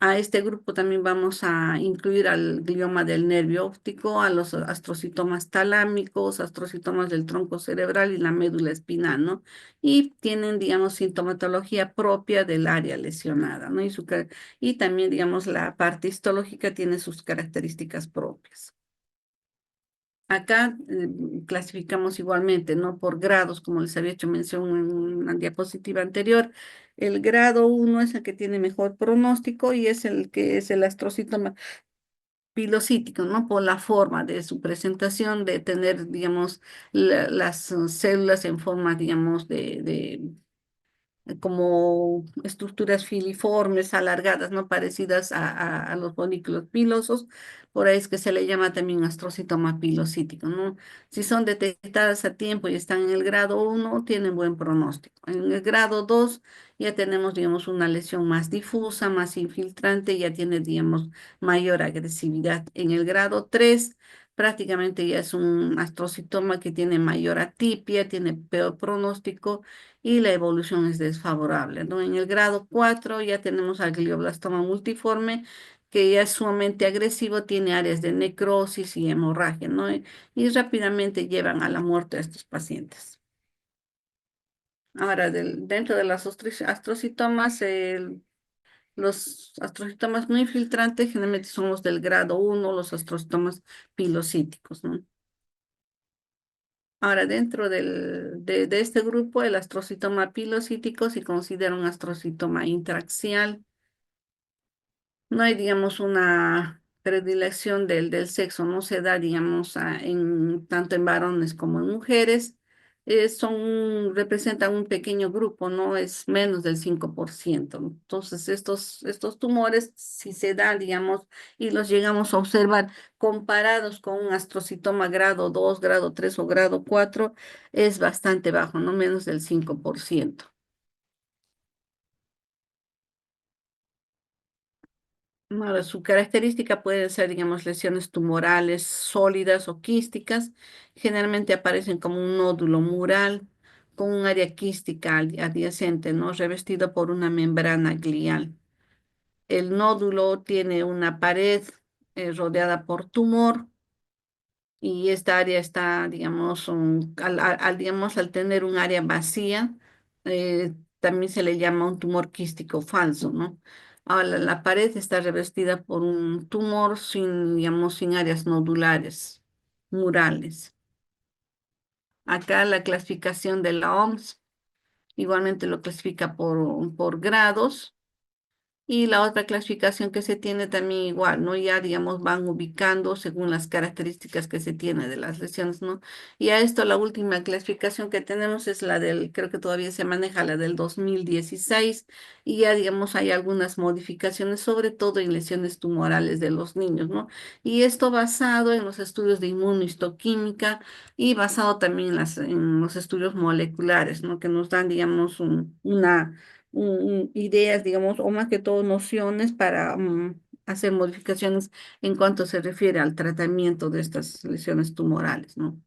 A este grupo también vamos a incluir al glioma del nervio óptico, a los astrocitomas talámicos, astrocitomas del tronco cerebral y la médula espinal, ¿no? Y tienen, digamos, sintomatología propia del área lesionada, ¿no? Y también, digamos, la parte histológica tiene sus características propias. Acá clasificamos igualmente, ¿no? Por grados, como les había hecho mención en una diapositiva anterior. El grado uno es el que tiene mejor pronóstico y es el que es el astrocitoma pilocítico, ¿no? Por la forma de su presentación, de tener, digamos, las células en forma, digamos, como estructuras filiformes, alargadas, ¿no? Parecidas a los folículos pilosos. Por ahí es que se le llama también astrocitoma pilocítico, ¿no? Si son detectadas a tiempo y están en el grado uno tienen buen pronóstico. En el grado 2 ya tenemos, digamos, una lesión más difusa, más infiltrante, ya tiene, digamos, mayor agresividad. En el grado 3 prácticamente ya es un astrocitoma que tiene mayor atipia, tiene peor pronóstico y la evolución es desfavorable, ¿no? En el grado 4 ya tenemos al glioblastoma multiforme, que ya es sumamente agresivo, tiene áreas de necrosis y hemorragia, ¿no? Y rápidamente llevan a la muerte a estos pacientes. Ahora, dentro de las astrocitomas, los astrocitomas no infiltrantes generalmente son los del grado uno, los astrocitomas pilocíticos, ¿no? Ahora, dentro de este grupo, el astrocitoma pilocítico se considera un astrocitoma intraxial. No hay, digamos, una predilección del sexo, no se da, digamos, tanto en varones como en mujeres. Representan un pequeño grupo, no es menos del 5%. Entonces, estos tumores, si se dan, digamos, y los llegamos a observar comparados con un astrocitoma grado 2, grado 3 o grado 4, es bastante bajo, no menos del 5%. Ahora, su característica puede ser, digamos, lesiones tumorales sólidas o quísticas. Generalmente aparecen como un nódulo mural con un área quística adyacente, ¿no? Revestido por una membrana glial. El nódulo tiene una pared rodeada por tumor y esta área está, digamos, digamos, al tener un área vacía, también se le llama un tumor quístico falso, ¿no? Ahora, la pared está revestida por un tumor sin, digamos, sin áreas nodulares, murales. Acá la clasificación de la OMS igualmente lo clasifica por grados. Y la otra clasificación que se tiene también igual, ¿no? Ya, digamos, van ubicando según las características que se tiene de las lesiones, ¿no? Y a esto la última clasificación que tenemos es creo que todavía se maneja la del 2016 y ya, digamos, hay algunas modificaciones, sobre todo en lesiones tumorales de los niños, ¿no? Y esto basado en los estudios de inmunohistoquímica y basado también en los estudios moleculares, ¿no? Que nos dan, digamos, ideas, digamos, o más que todo nociones para hacer modificaciones en cuanto se refiere al tratamiento de estas lesiones tumorales, ¿no?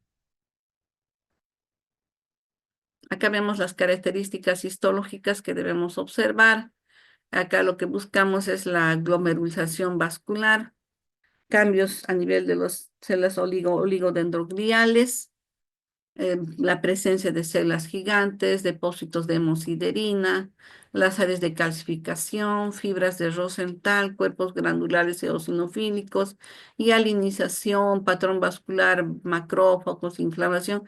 Acá vemos las características histológicas que debemos observar. Acá lo que buscamos es la glomerularización vascular, cambios a nivel de las células oligodendrogliales, la presencia de células gigantes, depósitos de hemosiderina, las áreas de calcificación, fibras de Rosenthal, cuerpos glandulares eosinofílicos, hialinización, patrón vascular, macrófagos, inflamación.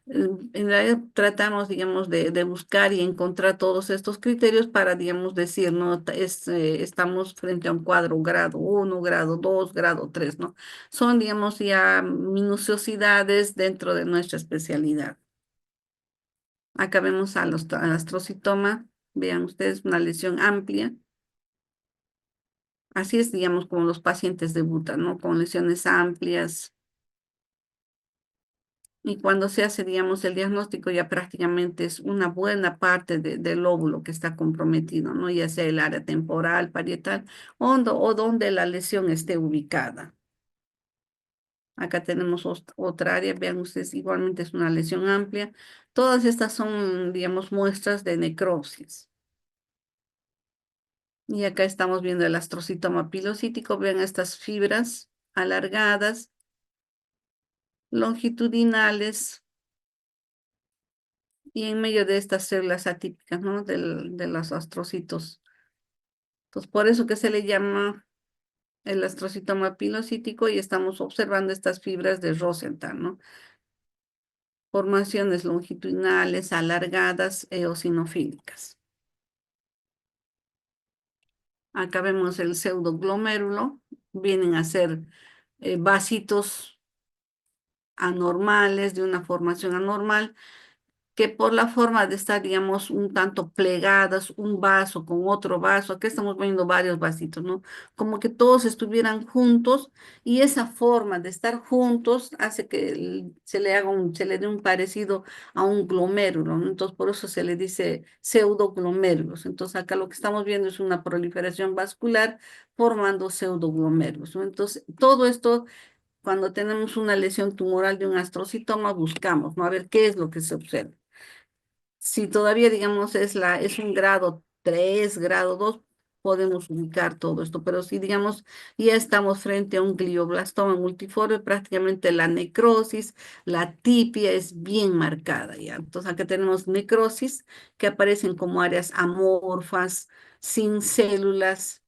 En realidad tratamos, digamos, de buscar y encontrar todos estos criterios para, digamos, decir, ¿no? Estamos frente a un cuadro grado 1, grado 2, grado 3, ¿no? Son, digamos, ya minuciosidades dentro de nuestra especialidad. Acá vemos al astrocitoma, vean ustedes, una lesión amplia. Así es, digamos, como los pacientes debutan, ¿no? Con lesiones amplias. Y cuando se hace, digamos, el diagnóstico, ya prácticamente es una buena parte del lóbulo que está comprometido, ¿no? Ya sea el área temporal, parietal, o donde la lesión esté ubicada. Acá tenemos otra área, vean ustedes, igualmente es una lesión amplia. Todas estas son, digamos, muestras de necrosis. Y acá estamos viendo el astrocitoma pilocítico, vean estas fibras alargadas, longitudinales, y en medio de estas células atípicas, ¿no? De los astrocitos. Entonces, por eso que se le llama el astrocitoma pilocítico y estamos observando estas fibras de Rosenthal, ¿no? Formaciones longitudinales, alargadas, eosinofílicas. Acá vemos el pseudoglomérulo, vienen a ser vasitos anormales, de una formación anormal, que por la forma de estar, digamos, un tanto plegadas, un vaso con otro vaso, aquí estamos viendo varios vasitos, ¿no? Como que todos estuvieran juntos y esa forma de estar juntos hace que se le dé un parecido a un glomérulo, ¿no? Entonces, por eso se le dice pseudoglomérulos. Entonces, acá lo que estamos viendo es una proliferación vascular formando pseudoglomérulos, ¿no? Entonces, todo esto cuando tenemos una lesión tumoral de un astrocitoma, buscamos, ¿no? A ver qué es lo que se observa. Si todavía, digamos, es un grado 3, grado 2, podemos ubicar todo esto, pero si, digamos, ya estamos frente a un glioblastoma multiforme, prácticamente la necrosis, la tipia es bien marcada, ¿ya? Entonces, acá tenemos necrosis que aparecen como áreas amorfas, sin células.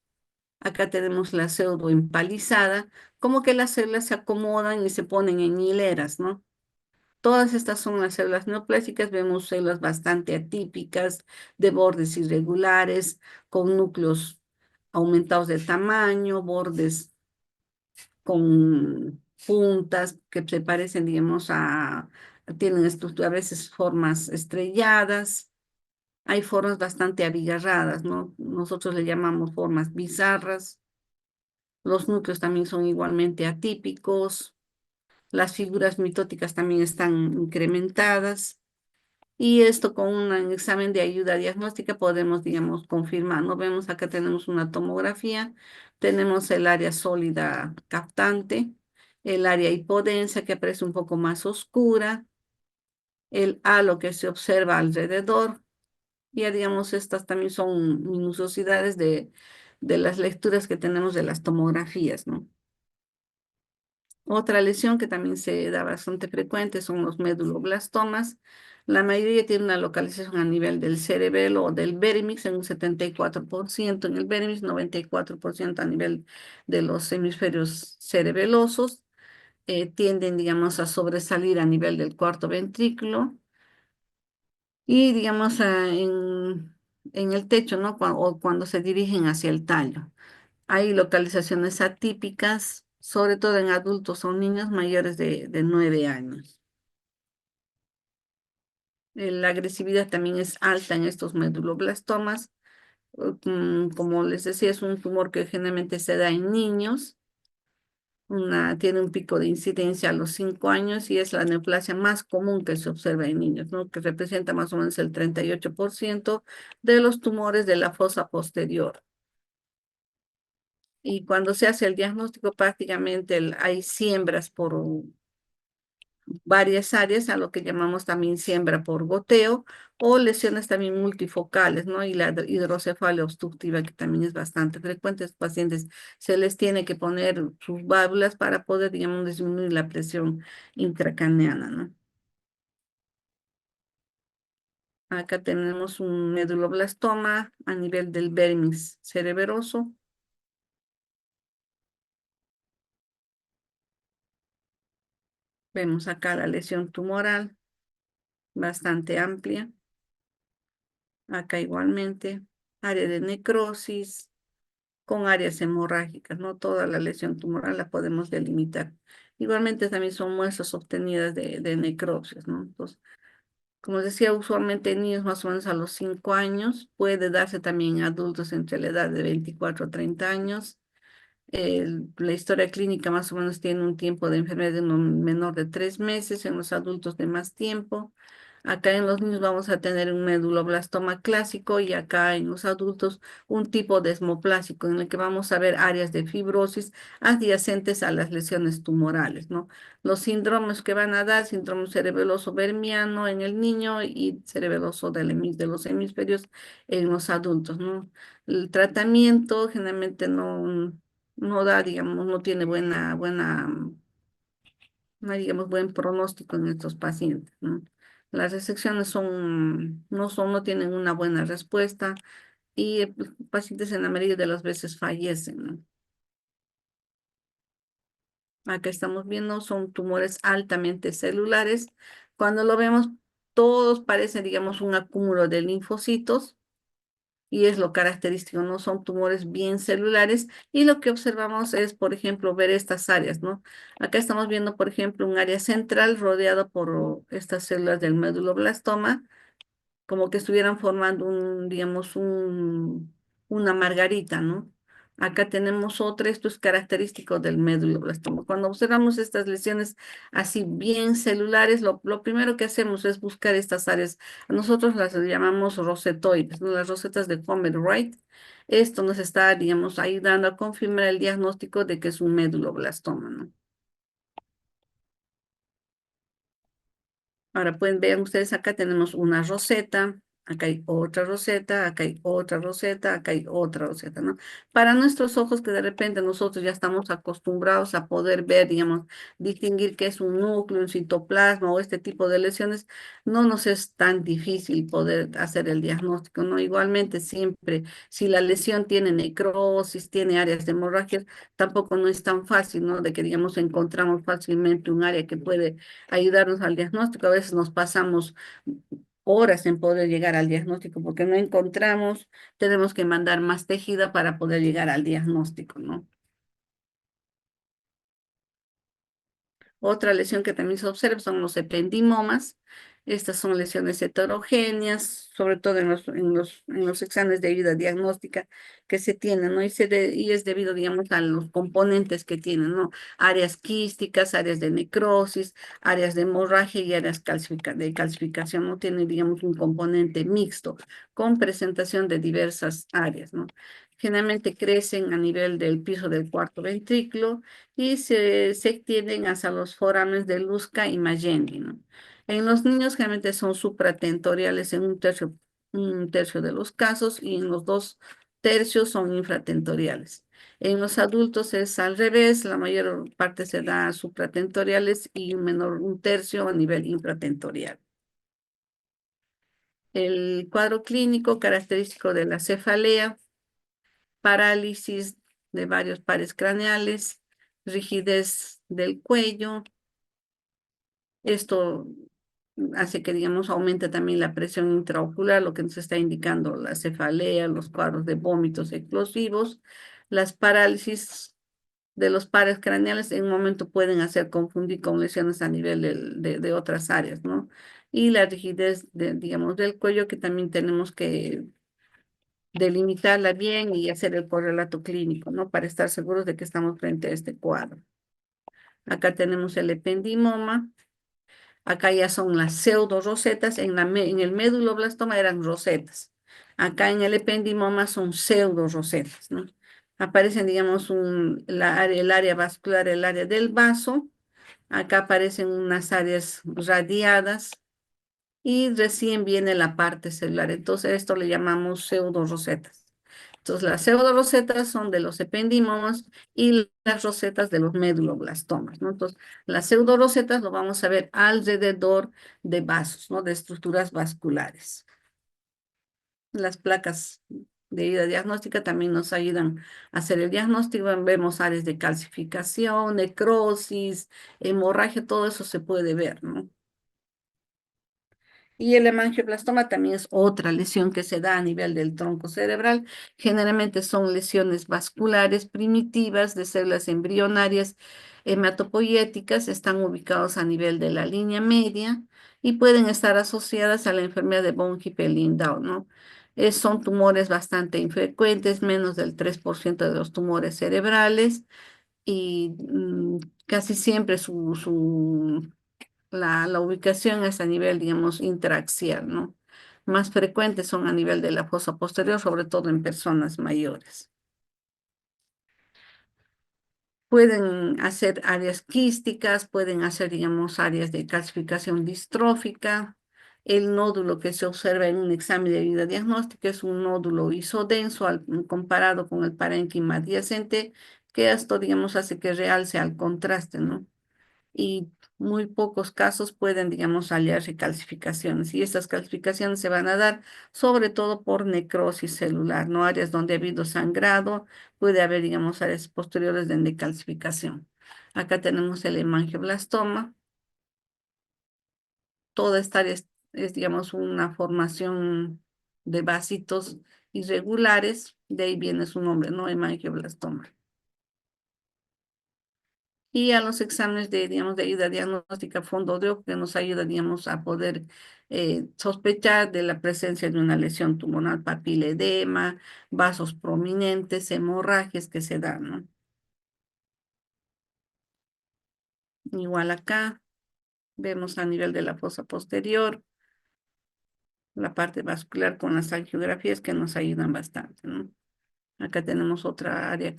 Acá tenemos la pseudo empalizada, como que las células se acomodan y se ponen en hileras, ¿no? Todas estas son las células neoplásicas, vemos células bastante atípicas, de bordes irregulares, con núcleos aumentados de tamaño, bordes con puntas que se parecen, digamos, tienen estructura, a veces formas estrelladas, hay formas bastante abigarradas, ¿no? Nosotros le llamamos formas bizarras, los núcleos también son igualmente atípicos, las figuras mitóticas también están incrementadas. Y esto con un examen de ayuda diagnóstica podemos, digamos, confirmar. No vemos acá tenemos una tomografía, tenemos el área sólida captante, el área hipodensa que aparece un poco más oscura, el halo que se observa alrededor. Ya digamos, estas también son minuciosidades de las lecturas que tenemos de las tomografías, ¿no? Otra lesión que también se da bastante frecuente son los meduloblastomas. La mayoría tiene una localización a nivel del cerebelo o del vérmix en un 74%, en el vérmix 94% a nivel de los hemisferios cerebelosos. Tienden, digamos, a sobresalir a nivel del cuarto ventrículo y, digamos, en el techo, ¿no? O cuando se dirigen hacia el tallo. Hay localizaciones atípicas, sobre todo en adultos o niños mayores de 9 años. La agresividad también es alta en estos meduloblastomas. Como les decía, es un tumor que generalmente se da en niños. Tiene un pico de incidencia a los 5 años y es la neoplasia más común que se observa en niños, ¿no? Que representa más o menos el 38% de los tumores de la fosa posterior. Y cuando se hace el diagnóstico, prácticamente hay siembras varias áreas, a lo que llamamos también siembra por goteo, o lesiones también multifocales, ¿no? Y la hidrocefalia obstructiva, que también es bastante frecuente. A estos pacientes se les tiene que poner sus válvulas para poder, digamos, disminuir la presión intracraneana, ¿no? Acá tenemos un meduloblastoma a nivel del vérmis cereberoso. Vemos acá la lesión tumoral, bastante amplia. Acá igualmente, área de necrosis con áreas hemorrágicas, no toda la lesión tumoral la podemos delimitar. Igualmente también son muestras obtenidas de necropsias, ¿no? Entonces, como decía, usualmente en niños más o menos a los 5 años, puede darse también en adultos entre la edad de 24 a 30 años. La historia clínica más o menos tiene un tiempo de enfermedad en un menor de 3 meses, en los adultos de más tiempo. Acá en los niños vamos a tener un meduloblastoma clásico y acá en los adultos un tipo desmoplásico en el que vamos a ver áreas de fibrosis adyacentes a las lesiones tumorales, ¿no? Los síndromes que van a dar, síndrome cerebeloso vermiano en el niño y cerebeloso de los hemisferios en los adultos, ¿no? El tratamiento generalmente no da, digamos, no tiene no hay, digamos, buen pronóstico en estos pacientes, ¿no? Las resecciones no tienen una buena respuesta y pues, pacientes en la mayoría de las veces fallecen, ¿no? Acá estamos viendo, son tumores altamente celulares. Cuando lo vemos, todos parecen, digamos, un acúmulo de linfocitos y es lo característico, ¿no? Son tumores bien celulares y lo que observamos es, por ejemplo, ver estas áreas, ¿no? Acá estamos viendo, por ejemplo, un área central rodeado por estas células del medulloblastoma como que estuvieran formando digamos, una margarita, ¿no? Acá tenemos otra, esto es característico del medulloblastoma. Cuando observamos estas lesiones así bien celulares, lo primero que hacemos es buscar estas áreas. Nosotros las llamamos rosetoides, ¿no? Las rosetas de Fomer-Wright. Esto nos está, digamos, ayudando a confirmar el diagnóstico de que es un medulloblastoma, ¿no? Ahora pueden ver ustedes acá tenemos una roseta, acá hay otra roseta, acá hay otra roseta, acá hay otra roseta, ¿no? Para nuestros ojos que de repente nosotros ya estamos acostumbrados a poder ver, digamos, distinguir qué es un núcleo, un citoplasma o este tipo de lesiones, no nos es tan difícil poder hacer el diagnóstico, ¿no? Igualmente siempre, si la lesión tiene necrosis, tiene áreas de hemorragia, tampoco no es tan fácil, ¿no? De que, digamos, encontramos fácilmente un área que puede ayudarnos al diagnóstico. A veces nos pasamos horas en poder llegar al diagnóstico porque no encontramos, tenemos que mandar más tejido para poder llegar al diagnóstico, ¿no? Otra lesión que también se observa son los ependimomas. Estas son lesiones heterogéneas, sobre todo en los exámenes de vida diagnóstica que se tienen, ¿no? Y es debido, digamos, a los componentes que tienen, ¿no? Áreas quísticas, áreas de necrosis, áreas de hemorragia y áreas de calcificación, ¿no? Tienen, digamos, un componente mixto con presentación de diversas áreas, ¿no? Generalmente crecen a nivel del piso del cuarto ventrículo y se extienden hacia los forames de Lusca y Magendie, ¿no? En los niños generalmente son supratentoriales en un tercio de los casos y en los 2 tercios son infratentoriales. En los adultos es al revés, la mayor parte se da supratentoriales y un tercio a nivel infratentorial. El cuadro clínico característico de la cefalea, parálisis de varios pares craneales, rigidez del cuello. Esto hace que, digamos, aumente también la presión intraocular, lo que nos está indicando la cefalea, los cuadros de vómitos explosivos, las parálisis de los pares craneales en un momento pueden hacer confundir con lesiones a nivel de otras áreas, ¿no? Y la rigidez, digamos, del cuello que también tenemos que delimitarla bien y hacer el correlato clínico, ¿no? Para estar seguros de que estamos frente a este cuadro. Acá tenemos el ependimoma. Acá ya son las pseudo rosetas, en el méduloblastoma eran rosetas. Acá en el ependimoma son pseudo rosetas, ¿no? Aparecen, digamos, el área vascular, el área del vaso, Acá aparecen unas áreas radiadas y recién viene la parte celular. Entonces, esto le llamamos pseudorosetas. Entonces, las pseudorosetas son de los ependimomas y las rosetas de los meduloblastomas, ¿no? Entonces, las pseudorosetas lo vamos a ver alrededor de vasos, ¿no? De estructuras vasculares. Las placas de ayuda diagnóstica también nos ayudan a hacer el diagnóstico. Vemos áreas de calcificación, necrosis, hemorragia, todo eso se puede ver, ¿no? Y el hemangioblastoma también es otra lesión que se da a nivel del tronco cerebral. Generalmente son lesiones vasculares primitivas de células embrionarias hematopoyéticas, están ubicados a nivel de la línea media y pueden estar asociadas a la enfermedad de von Hippel-Lindau, ¿no? Son tumores bastante infrecuentes, menos del 3% de los tumores cerebrales y casi siempre la ubicación es a nivel, digamos, interaxial, ¿no? Más frecuentes son a nivel de la fosa posterior, sobre todo en personas mayores. Pueden hacer áreas quísticas, pueden hacer, digamos, áreas de calcificación distrófica. El nódulo que se observa en un examen de vida diagnóstica es un nódulo isodenso comparado con el parénquima adyacente, que esto, digamos, hace que realce al contraste, ¿no? Y muy pocos casos pueden, digamos, hallarse calcificaciones. Y estas calcificaciones se van a dar sobre todo por necrosis celular, ¿no? Áreas donde ha habido sangrado, puede haber, digamos, áreas posteriores de decalcificación. Acá tenemos el hemangioblastoma. Toda esta área es, digamos, una formación de vasitos irregulares, de ahí viene su nombre, ¿no? Hemangioblastoma. Y a los exámenes de, digamos, de ayuda diagnóstica fondo de ojo que nos ayuda, digamos, a poder sospechar de la presencia de una lesión tumoral, papiledema, vasos prominentes, hemorragias que se dan, ¿no? Igual acá vemos a nivel de la fosa posterior, la parte vascular con las angiografías que nos ayudan bastante, ¿no? Acá tenemos otra área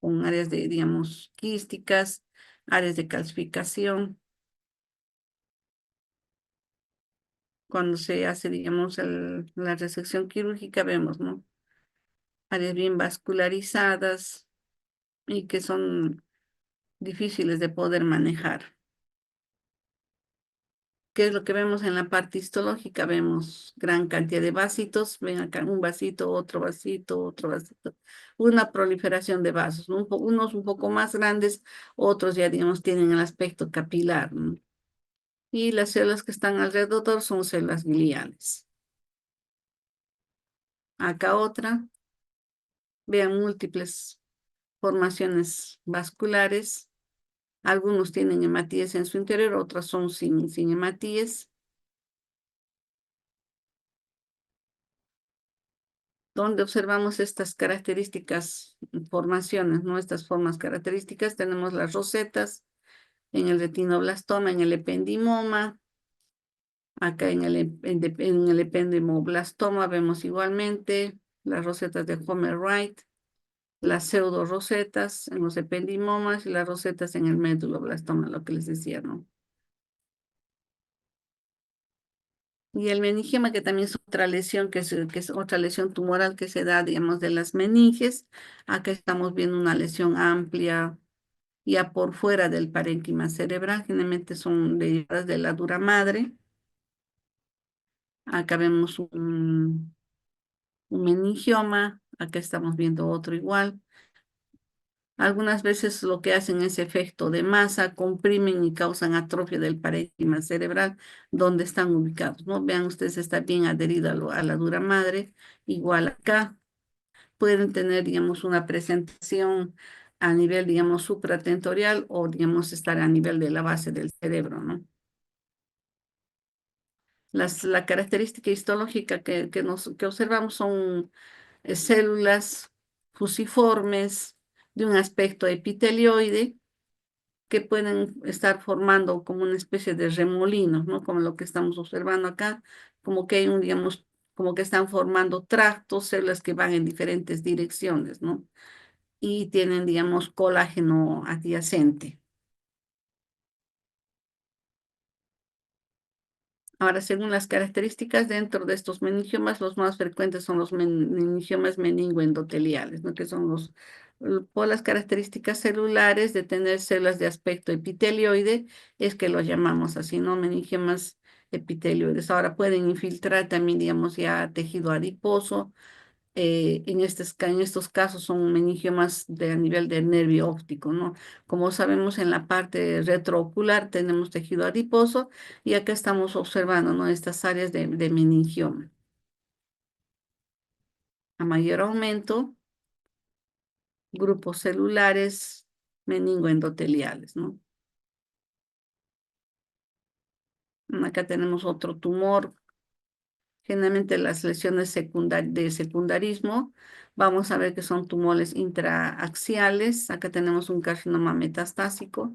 con áreas de, digamos, quísticas, áreas de calcificación. Cuando se hace, digamos, la resección quirúrgica, vemos, ¿no? Áreas bien vascularizadas y que son difíciles de poder manejar. ¿Qué es lo que vemos en la parte histológica? Vemos gran cantidad de vasitos, ven acá un vasito, otro vasito, una proliferación de vasos, ¿no? Unos un poco más grandes, otros ya, digamos, tienen el aspecto capilar, ¿no? Y las células que están alrededor son células gliales. Acá otra, vean múltiples formaciones vasculares. Algunos tienen hematíes en su interior, otras son sin hematíes. Donde observamos estas características, formaciones, ¿no? Estas formas características, tenemos las rosetas en el retinoblastoma, en el ependimoma. Acá en el ependimoblastoma vemos igualmente las rosetas de Homer Wright, las pseudorosetas en los ependimomas y las rosetas en el meduloblastoma, lo que les decía, ¿no? Y el meningioma, que también es otra lesión, que es otra lesión tumoral que se da, digamos, de las meninges. Acá estamos viendo una lesión amplia, ya por fuera del parénquima cerebral, generalmente son derivadas de la dura madre. Acá vemos un meningioma, acá estamos viendo otro igual. Algunas veces lo que hacen es efecto de masa, comprimen y causan atrofia del parénquima cerebral donde están ubicados, ¿no? Vean ustedes, está bien adherido a la dura madre. Igual acá pueden tener, digamos, una presentación a nivel, digamos, supratentorial o, digamos, estar a nivel de la base del cerebro, ¿no? La característica histológica que observamos son células fusiformes de un aspecto epitelioide que pueden estar formando como una especie de remolinos, ¿no? Como lo que estamos observando acá, como que hay digamos, como que están formando tractos, células que van en diferentes direcciones, ¿no? Y tienen, digamos, colágeno adyacente. Ahora, según las características dentro de estos meningiomas, los más frecuentes son los meningiomas meningoendoteliales, ¿no? Que son por las características celulares de tener células de aspecto epitelioide, es que los llamamos así, ¿no? Meningiomas epitelioides. Ahora pueden infiltrar también, digamos, ya tejido adiposo. En estos casos son meningiomas a nivel del nervio óptico, ¿no? Como sabemos, en la parte retroocular tenemos tejido adiposo y acá estamos observando, ¿no? Estas áreas de meningioma. A mayor aumento, grupos celulares meningoendoteliales, ¿no? Acá tenemos otro tumor. Generalmente las lesiones de secundarismo, vamos a ver que son tumores intraaxiales. Acá tenemos un carcinoma metastásico.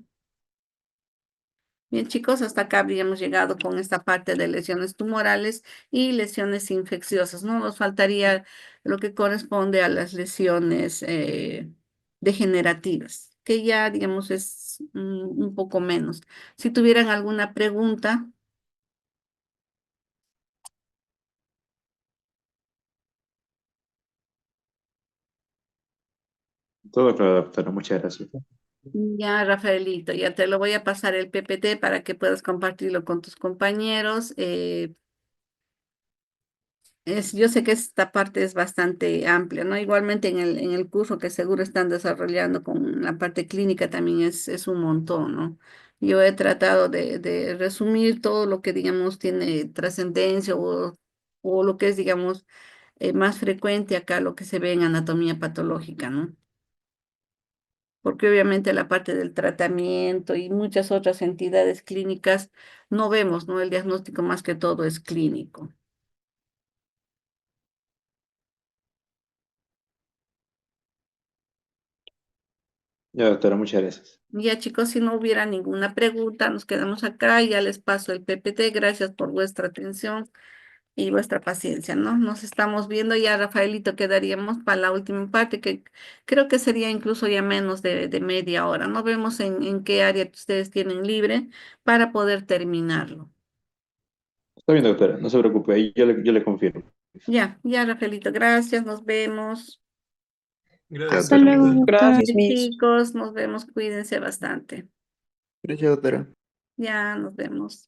Bien, chicos, hasta acá habríamos llegado con esta parte de lesiones tumorales y lesiones infecciosas, ¿no? Nos faltaría lo que corresponde a las lesiones degenerativas, que ya, digamos, es un poco menos. Si tuvieran alguna pregunta. Todo claro, doctora, muchas gracias. Ya, Rafaelito, ya te lo voy a pasar el PPT para que puedas compartirlo con tus compañeros. Yo sé que esta parte es bastante amplia, ¿no? Igualmente en el curso que seguro están desarrollando con la parte clínica también es un montón, ¿no? Yo he tratado de resumir todo lo que, digamos, tiene trascendencia o lo que es, digamos, más frecuente acá, lo que se ve en anatomía patológica, ¿no? Porque obviamente la parte del tratamiento y muchas otras entidades clínicas no vemos, ¿no? El diagnóstico más que todo es clínico. Ya, doctora, muchas gracias. Ya chicos, si no hubiera ninguna pregunta, nos quedamos acá y ya les paso el PPT. Gracias por vuestra atención y vuestra paciencia, ¿no? Nos estamos viendo ya, Rafaelito, quedaríamos para la última parte, que creo que sería incluso ya menos de media hora. No vemos en qué área ustedes tienen libre para poder terminarlo. Está bien, doctora, no se preocupe, ahí yo le confirmo. Ya, ya, Rafaelito, gracias, nos vemos. Ya, Gracias. Hasta doctora. luego, doctora. Gracias, Bien, Miss. chicos, nos vemos, cuídense bastante. Gracias, doctora. Ya, nos vemos.